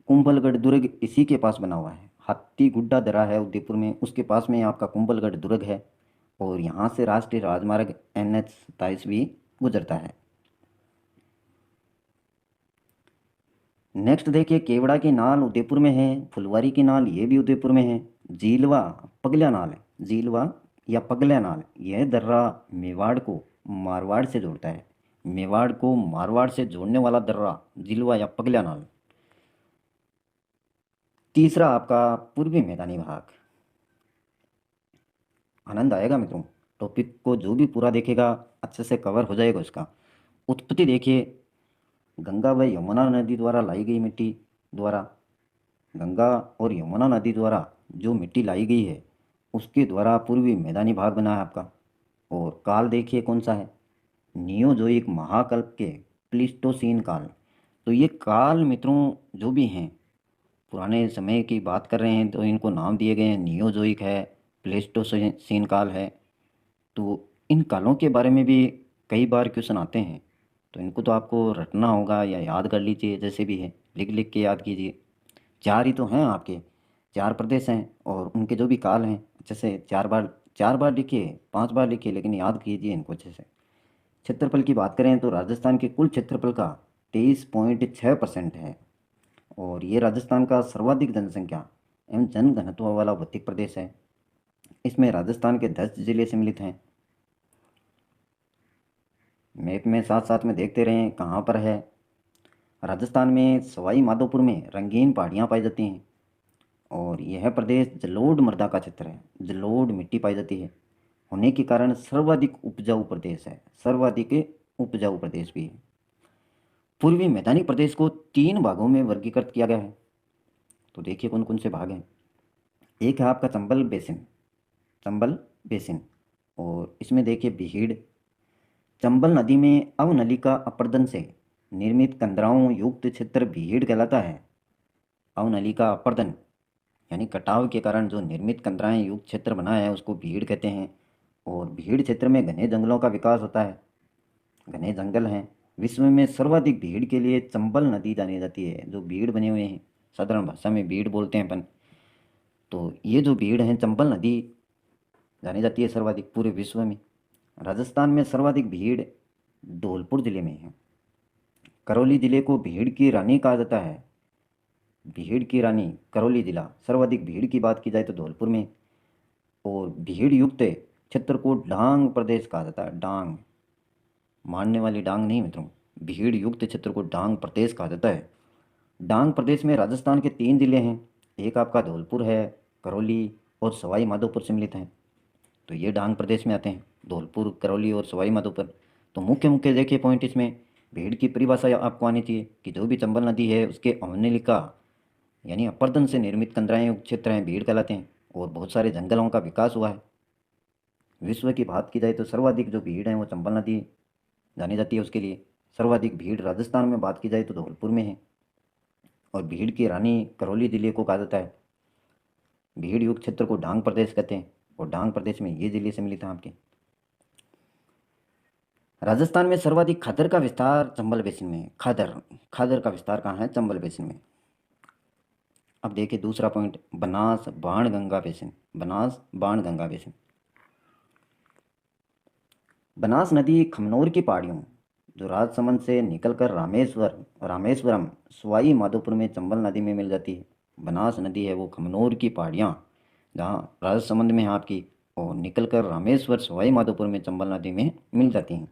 कुंभलगढ़ दुर्ग इसी के पास बना हुआ है। हाथी गुड्डा दरा है उदयपुर में, उसके पास में आपका कुंभलगढ़ दुर्ग है। और यहाँ से राष्ट्रीय राजमार्ग NH 27 भी गुजरता है। नेक्स्ट देखिए, केवड़ा की नाल उदयपुर में है, फुलवारी की नाल ये भी उदयपुर में है। झीलवा पगल्या नाल है, झीलवा या पगल्या नाल यह दर्रा मेवाड़ को मारवाड़ से जोड़ता है। मेवाड़ को मारवाड़ से जोड़ने वाला दर्रा झीलवा या पगल्या नाल। तीसरा आपका पूर्वी मैदानी भाग। आनंद आएगा मित्रों, टॉपिक को जो भी पूरा देखेगा अच्छे से कवर हो जाएगा उसका। उत्पत्ति देखिए, गंगा व यमुना नदी द्वारा लाई गई मिट्टी द्वारा, गंगा और यमुना नदी द्वारा जो मिट्टी लाई गई है उसके द्वारा पूर्वी मैदानी भाग बना है आपका। और काल देखिए कौन सा है, नियोजोइक महाकल्प के प्लीस्टोसीन काल। तो ये काल मित्रों जो भी हैं, पुराने समय की बात कर रहे हैं तो इनको नाम दिए गए हैं, नियोजोइक है, प्लेस्टोसीन काल है। तो इन कालों के बारे में भी कई बार क्वेश्चन आते हैं, तो इनको तो आपको रटना होगा या याद कर लीजिए, जैसे भी है लिख लिख के याद कीजिए। चार ही तो हैं आपके, चार प्रदेश हैं और उनके जो भी काल हैं अच्छे से चार बार लिखिए, 5 बार लिखिए, लेकिन याद कीजिए इनको अच्छे से। क्षेत्रफल की बात करें तो राजस्थान के कुल क्षेत्रफल का 23.6% है। और ये राजस्थान का सर्वाधिक जनसंख्या एवं जनघनत्व वाला भौतिक प्रदेश है। इसमें राजस्थान के 10 जिले सम्मिलित हैं। मैप में साथ साथ में देखते रहें कहाँ पर है। राजस्थान में सवाई माधोपुर में रंगीन पहाड़ियाँ पाई जाती हैं और यह प्रदेश जलोढ़ मृदा का क्षेत्र है। जलोढ़ मिट्टी पाई जाती है होने के कारण सर्वाधिक उपजाऊ प्रदेश है। सर्वाधिक उपजाऊ प्रदेश भी है। पूर्वी मैदानी प्रदेश को 3 भागों में वर्गीकृत किया गया है। तो देखिए कौन कौन से भाग हैं। एक है आपका चंबल बेसिन। चंबल बेसिन और इसमें देखिए भीड़। चंबल नदी में अवनलिका अपर्दन से निर्मित कंदराओं युक्त क्षेत्र भीड़ कहलाता है। अवनलिका अपर्दन यानी कटाव के कारण जो निर्मित कंदराएं युक्त क्षेत्र बना है उसको भीड़ कहते हैं। और भीड़ क्षेत्र में घने जंगलों का विकास होता है। घने जंगल हैं। विश्व में सर्वाधिक भीड़ के लिए चंबल नदी जानी जाती है। जो भीड़ बने हुए हैं साधारण भाषा में भीड़ बोलते हैं अपन। तो ये जो भीड़ है चंबल नदी जानी जाती है सर्वाधिक पूरे विश्व में। राजस्थान में सर्वाधिक भीड़ धौलपुर जिले में है। करौली जिले को भीड़ की रानी कहा जाता है। भीड़ की रानी करौली जिला। सर्वाधिक भीड़ की बात की जाए तो धौलपुर में। और भीड़ युक्त क्षेत्र को डांग प्रदेश कहा जाता है। डांग मारने वाली डांग नहीं मित्रों। भीड़ युक्त क्षेत्र को डांग प्रदेश कहा जाता है। डांग प्रदेश में राजस्थान के 3 जिले हैं। एक आपका धौलपुर है, करौली और सवाई माधोपुर सम्मिलित हैं। तो ये डांग प्रदेश में आते हैं, धौलपुर, करौली और सवाई माधोपुर। तो मुख्य मुख्य देखिए पॉइंट इसमें भीड़ की परिभाषा आपको आनी चाहिए कि जो भी चंबल नदी है उसके अवनलिका यानी अपर्दन से निर्मित कंदराएं युक्त क्षेत्र हैं भीड़ कहलाते हैं। और बहुत सारे जंगलों का विकास हुआ है। विश्व की बात की जाए तो सर्वाधिक जो भीड़ है वो चंबल नदी जानी जाती है उसके लिए। सर्वाधिक भीड़ राजस्थान में बात की जाए तो धौलपुर में है। और भीड़ की रानी करौली जिले को कहा जाता है। भीड़ युक्त क्षेत्र को डांग प्रदेश कहते हैं और डांग प्रदेश में ये जिले सम्मिलित हैं आपके। राजस्थान में सर्वाधिक खादर का विस्तार चंबल बेसिन में है। खादर खादर का विस्तार कहाँ है? चंबल बेसिन में। अब देखिए दूसरा point Banas Banganga basin. Banas Banganga basin. Banas नदी खमनोर की पहाड़ियों जो राजसमंद से निकलकर रामेश्वरम सवाई माधोपुर में चंबल नदी में मिल जाती है। बनास नदी है वो खमनोर की पहाड़ियाँ जहाँ राजसमंद में है आपकी और निकलकर रामेश्वर सवाई माधोपुर में चंबल नदी में मिल जाती हैं।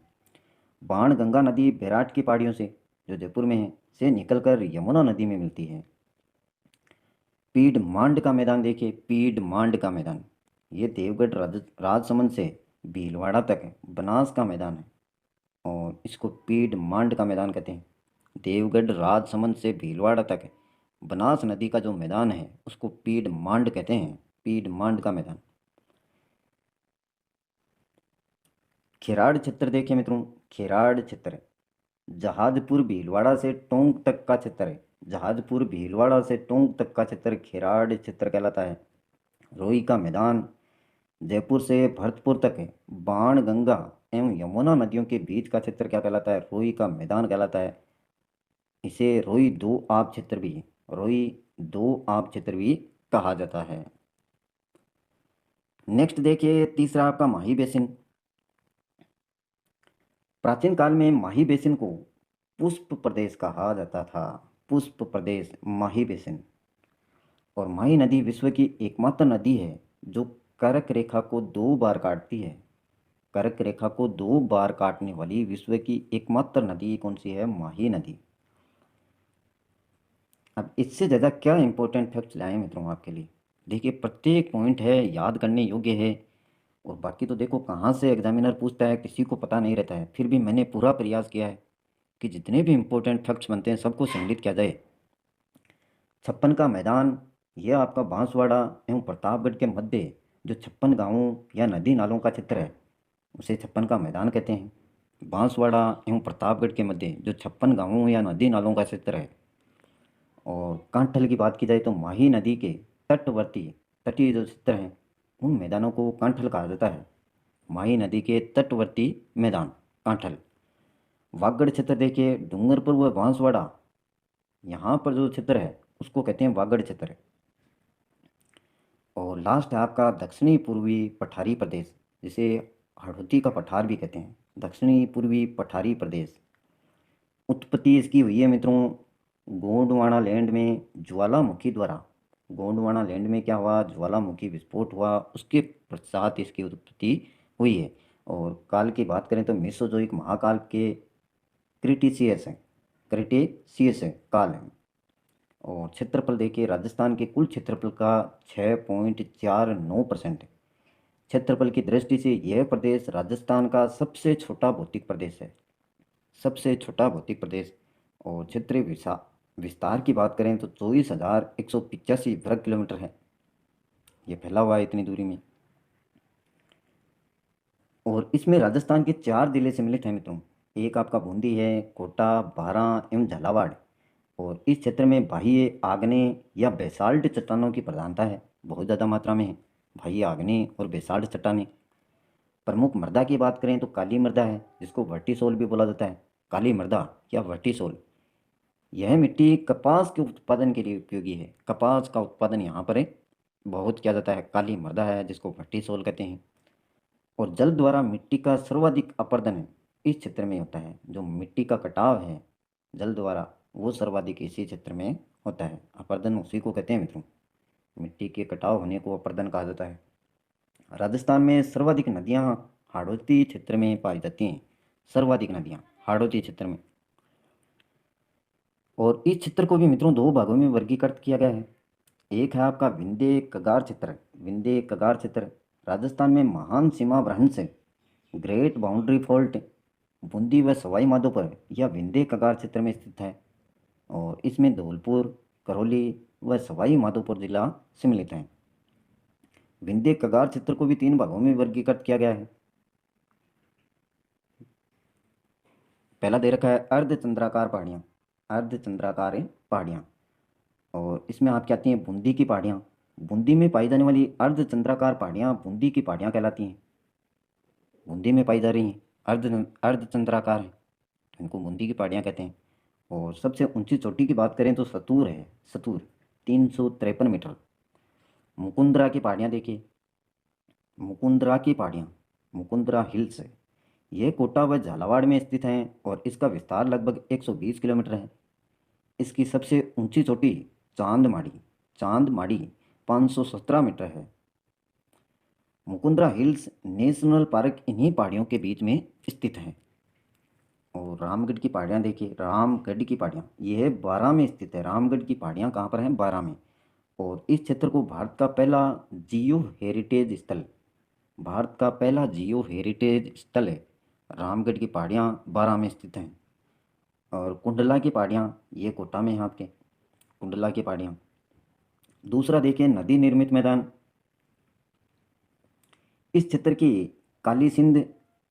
बाणगंगा नदी बैराट की पहाड़ियों से जो जयपुर में है से निकलकर यमुना नदी में मिलती है। पीड मांड का मैदान देखिए। पीड मांड का मैदान ये देवगढ़ राजसमंद से भीलवाड़ा तक है बनास का मैदान है और इसको पीड मांड का मैदान कहते हैं। देवगढ़ राजसमंद से भीलवाड़ा तक बनास नदी का जो मैदान है उसको पीड मांड कहते हैं। पीड मांड का मैदान। खिराड़ क्षेत्र देखिए मित्रों। खिराड़ क्षेत्र जहाजपुर भीलवाड़ा से टोंक तक का क्षेत्र है। जहाजपुर भीलवाड़ा से टोंक तक का क्षेत्र खिराड़ क्षेत्र कहलाता है। रोई का मैदान जयपुर से भरतपुर तक है। बाण गंगा एवं यमुना नदियों के बीच का क्षेत्र क्या कहलाता है? रोई का मैदान कहलाता है। इसे रोई दो आब क्षेत्र भी रोई दो आब क्षेत्र भी कहा जाता है। नेक्स्ट देखिए तीसरा आपका माही बेसिन। प्राचीन काल में माही बेसिन को पुष्प प्रदेश कहा जाता था। पुष्प प्रदेश माही बेसिन। और माही नदी विश्व की एकमात्र नदी है जो कर्क रेखा को 2 बार काटती है। कर्क रेखा को 2 बार काटने वाली विश्व की एकमात्र नदी कौन सी है? माही नदी। अब इससे ज़्यादा क्या इंपॉर्टेंट फैक्ट्स लाए मित्रों आपके लिए। देखिए प्रत्येक पॉइंट है याद करने योग्य है। और बाकी तो देखो कहाँ से एग्जामिनर पूछता है किसी को पता नहीं रहता है। फिर भी मैंने पूरा प्रयास किया है कि जितने भी इंपॉर्टेंट फैक्ट्स बनते हैं सबको सम्मिलित किया जाए। छप्पन का मैदान यह आपका बांसवाड़ा एवं प्रतापगढ़ के मध्य जो 56 गांवों या नदी नालों का क्षेत्र है उसे छप्पन का मैदान कहते हैं। बांसवाड़ा एवं प्रतापगढ़ के मध्य जो 56 गांवों या नदी नालों का क्षेत्र है। और कांठल की बात की जाए तो माही नदी के तटवर्ती तटीय जो क्षेत्र हैं उन मैदानों को कांठल कहा जाता है। माही नदी के तटवर्ती मैदान कांठल। वागड़ क्षेत्र देखिए डूंगरपुर व बांसवाड़ा यहाँ पर जो क्षेत्र है उसको कहते हैं वागड़ क्षेत्र। और लास्ट है आपका दक्षिणी पूर्वी पठारी प्रदेश जिसे हड़ौती का पठार भी कहते हैं। दक्षिणी पूर्वी पठारी प्रदेश। उत्पत्ति इसकी हुई है मित्रों गोंडवाना लैंड में ज्वालामुखी द्वारा गोंडवाना लैंड में क्या हुआ, ज्वालामुखी विस्फोट हुआ, उसके पश्चात इसकी उत्पत्ति हुई है। और काल की बात करें तो मेसोजोइक महाकाल के क्रिटिशियस है, क्रिटेशियस है काल है। और क्षेत्रफल देखिए, राजस्थान के कुल क्षेत्रफल का 6.49% है। क्षेत्रफल की दृष्टि से यह प्रदेश राजस्थान का सबसे छोटा भौतिक प्रदेश है, सबसे छोटा भौतिक प्रदेश। और क्षेत्रीय विस्तार की बात करें तो 24,185 वर्ग किलोमीटर है, ये फैला हुआ है इतनी दूरी में। और इसमें राजस्थान के 4 जिले सम्मिलित हैं मित्रों। एक आपका बूंदी है, कोटा, बारां एवं झालावाड़। और इस क्षेत्र में बाह्य आग्नेय या बेसाल्ट चट्टानों की प्रधानता है, बहुत ज़्यादा मात्रा में है बाह्य आग्नेय और बेसाल्ट चट्टानें। प्रमुख मृदा की बात करें तो काली मृदा है, जिसको वर्टिसोल भी बोला जाता है, काली मृदा या वर्टिसोल। यह मिट्टी कपास के उत्पादन के लिए उपयोगी है, कपास का उत्पादन यहाँ पर बहुत किया जाता है, काली मृदा है जिसको वर्टिसोल कहते हैं। और जल द्वारा मिट्टी का सर्वाधिक अपरदन है इस क्षेत्र में होता है, जो मिट्टी का कटाव है जल द्वारा वो सर्वाधिक इसी क्षेत्र में होता है। अपरदन उसी को कहते हैं मित्रों, मिट्टी के कटाव होने को अपरदन कहा जाता है। राजस्थान में सर्वाधिक नदियाँ हाड़ौती क्षेत्र में पाई जाती हैं, सर्वाधिक नदियाँ हाड़ौती क्षेत्र में। और इस क्षेत्र को भी मित्रों 2 भागों में वर्गीकृत किया गया है। एक है आपका विंध्य कगार क्षेत्र। विंध्य कगार क्षेत्र राजस्थान में महान सीमा भ्रंश है, ग्रेट बाउंड्री फॉल्ट बूंदी व सवाई माधोपुर या विंध्य कगार क्षेत्र में स्थित है। और इसमें धौलपुर, करौली व सवाई माधोपुर जिला सम्मिलित हैं। विंध्य कगार क्षेत्र को भी 3 भागों में वर्गीकृत किया गया है। पहला दे रखा है अर्धचंद्राकार पहाड़ियाँ, अर्धचंद्राकार पहाड़ियाँ। और इसमें आपकी आती हैं बूंदी की पहाड़ियाँ। बूंदी में पाई जाने वाली अर्धचंद्राकार पहाड़ियाँ बूंदी की पहाड़ियाँ कहलाती हैं, बूंदी में पाई जा रही हैं, अर्धचंद्राकार है तो इनको बूंदी की पहाड़ियाँ कहते हैं। और सबसे ऊंची चोटी की बात करें तो सतूर है, सतूर 353 मीटर। मुकुंदरा की पहाड़ियाँ देखिए, मुकुंदरा की पहाड़ियाँ, मुकुंदरा हिल्स है, यह कोटा व झालावाड़ में स्थित हैं और इसका विस्तार लगभग 120 किलोमीटर है। इसकी सबसे ऊंची चोटी चांदमाड़ी, चांदमाड़ी 517 मीटर है। मुकुंदरा हिल्स नेशनल पार्क इन्हीं पहाड़ियों के बीच में स्थित है। और रामगढ़ की पहाड़ियाँ देखिए, रामगढ़ की पहाड़ियाँ यह 12 में स्थित है। रामगढ़ की पहाड़ियाँ कहाँ पर हैं? 12 में। और इस क्षेत्र को भारत का पहला जियो हेरिटेज स्थल, भारत का पहला जियो हेरिटेज स्थल है। रामगढ़ की पहाड़ियाँ 12 में स्थित हैं। और कुंडला की पहाड़ियाँ ये कोटा में हैं आपके, कुंडला की पहाड़ियाँ। दूसरा देखिए नदी निर्मित मैदान। इस क्षेत्र की काली सिंध,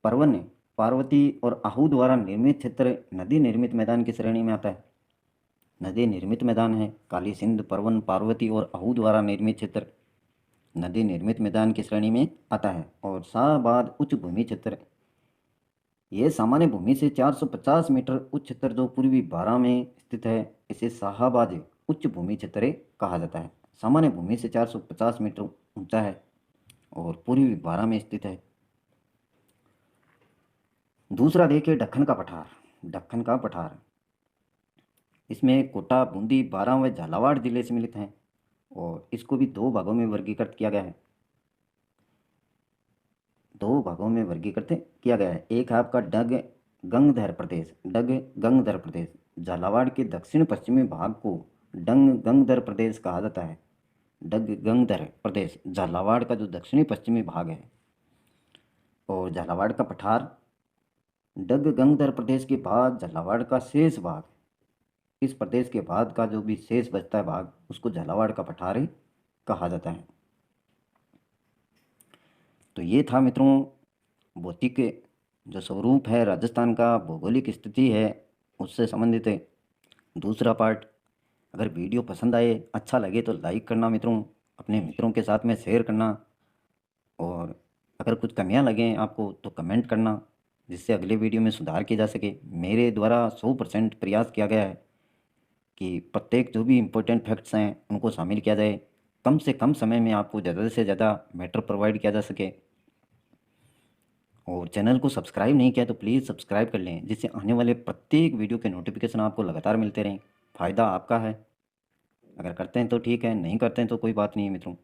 परवन, पार्वती और आहू द्वारा निर्मित क्षेत्र नदी निर्मित मैदान की श्रेणी में आता है। नदी निर्मित मैदान है, काली सिंध, परवन, पार्वती और आहू द्वारा निर्मित क्षेत्र नदी निर्मित मैदान की श्रेणी में आता है। और शाहबाद उच्च भूमि क्षेत्र, यह सामान्य भूमि से 450 मीटर उच्च क्षेत्र जो पूर्वी बारां में स्थित है, इसे शाहबाद उच्च भूमि क्षेत्र कहा जाता है। सामान्य भूमि से 450 मीटर ऊंचा है और पूर्वी बारां में स्थित है। दूसरा देखिए दक्कन का पठार, दक्कन का पठार। इसमें कोटा, बूंदी, बारां व झालावाड़ जिले सम्मिलित हैं और इसको भी 2 भागों में वर्गीकृत किया गया है, 2 भागों में वर्गीकृत किया गया है। एक है आपका डग गंगधर प्रदेश, डग गंगधर प्रदेश। झालावाड़ के दक्षिण पश्चिमी भाग को डंग गंगधर प्रदेश कहा जाता है। डग गंगधर प्रदेश झालावाड़ का जो दक्षिणी पश्चिमी भाग है। और झालावाड़ का पठार डग गंगधर प्रदेश के बाद झालावाड़ का शेष भाग, इस प्रदेश के बाद का जो भी शेष बचता है भाग, उसको झालावाड़ का पठार कहा जाता है। तो ये था मित्रों भौतिक जो स्वरूप है राजस्थान का, भौगोलिक स्थिति है, उससे संबंधित है दूसरा पार्ट। अगर वीडियो पसंद आए, अच्छा लगे तो लाइक करना मित्रों, अपने मित्रों के साथ में शेयर करना। और अगर कुछ कमियां लगें आपको तो कमेंट करना, जिससे अगले वीडियो में सुधार किया जा सके। मेरे द्वारा 100% प्रयास किया गया है कि प्रत्येक जो भी इम्पोर्टेंट फैक्ट्स हैं उनको शामिल किया जाए, कम से कम समय में आपको ज़्यादा से ज़्यादा मैटर प्रोवाइड किया जा सके। और चैनल को सब्सक्राइब नहीं किया तो प्लीज़ सब्सक्राइब कर लें, जिससे आने वाले प्रत्येक वीडियो के नोटिफिकेशन आपको लगातार मिलते रहें। फ़ायदा आपका है। अगर करते हैं तो ठीक है, नहीं करते हैं तो कोई बात नहीं है मित्रों।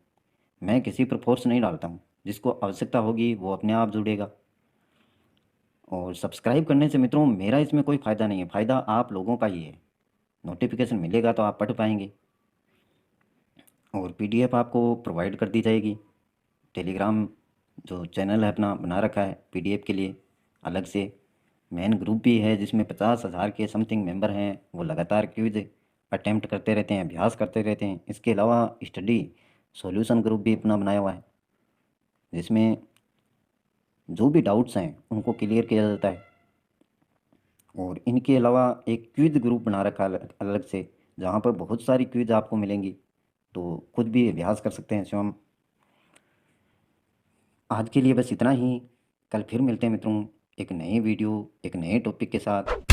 मैं किसी पर फोर्स नहीं डालता हूँ, जिसको आवश्यकता होगी वो अपने आप जुड़ेगा। और सब्सक्राइब करने से मित्रों मेरा इसमें कोई फ़ायदा नहीं है, फ़ायदा आप लोगों का ही है। नोटिफिकेशन मिलेगा तो आप पढ़ पाएंगे, और पीडीएफ आपको प्रोवाइड कर दी जाएगी। टेलीग्राम जो चैनल है अपना बना रखा है पीडीएफ के लिए अलग से। मेन ग्रुप भी है जिसमें 50,000 के समथिंग मेंबर हैं, वो लगातार क्विज अटेम्प्ट करते रहते हैं, अभ्यास करते रहते हैं। इसके अलावा स्टडी सॉल्यूशन ग्रुप भी अपना बनाया हुआ है, जिसमें जो भी डाउट्स हैं उनको क्लियर किया जाता है। और इनके अलावा एक क्विज ग्रुप बना रखा है अलग अलग से, जहाँ पर बहुत सारी क्विज आपको मिलेंगी, तो खुद भी अभ्यास कर सकते हैं स्वयं। आज के लिए बस इतना ही। कल फिर मिलते हैं मित्रों, एक नए वीडियो एक नए टॉपिक के साथ।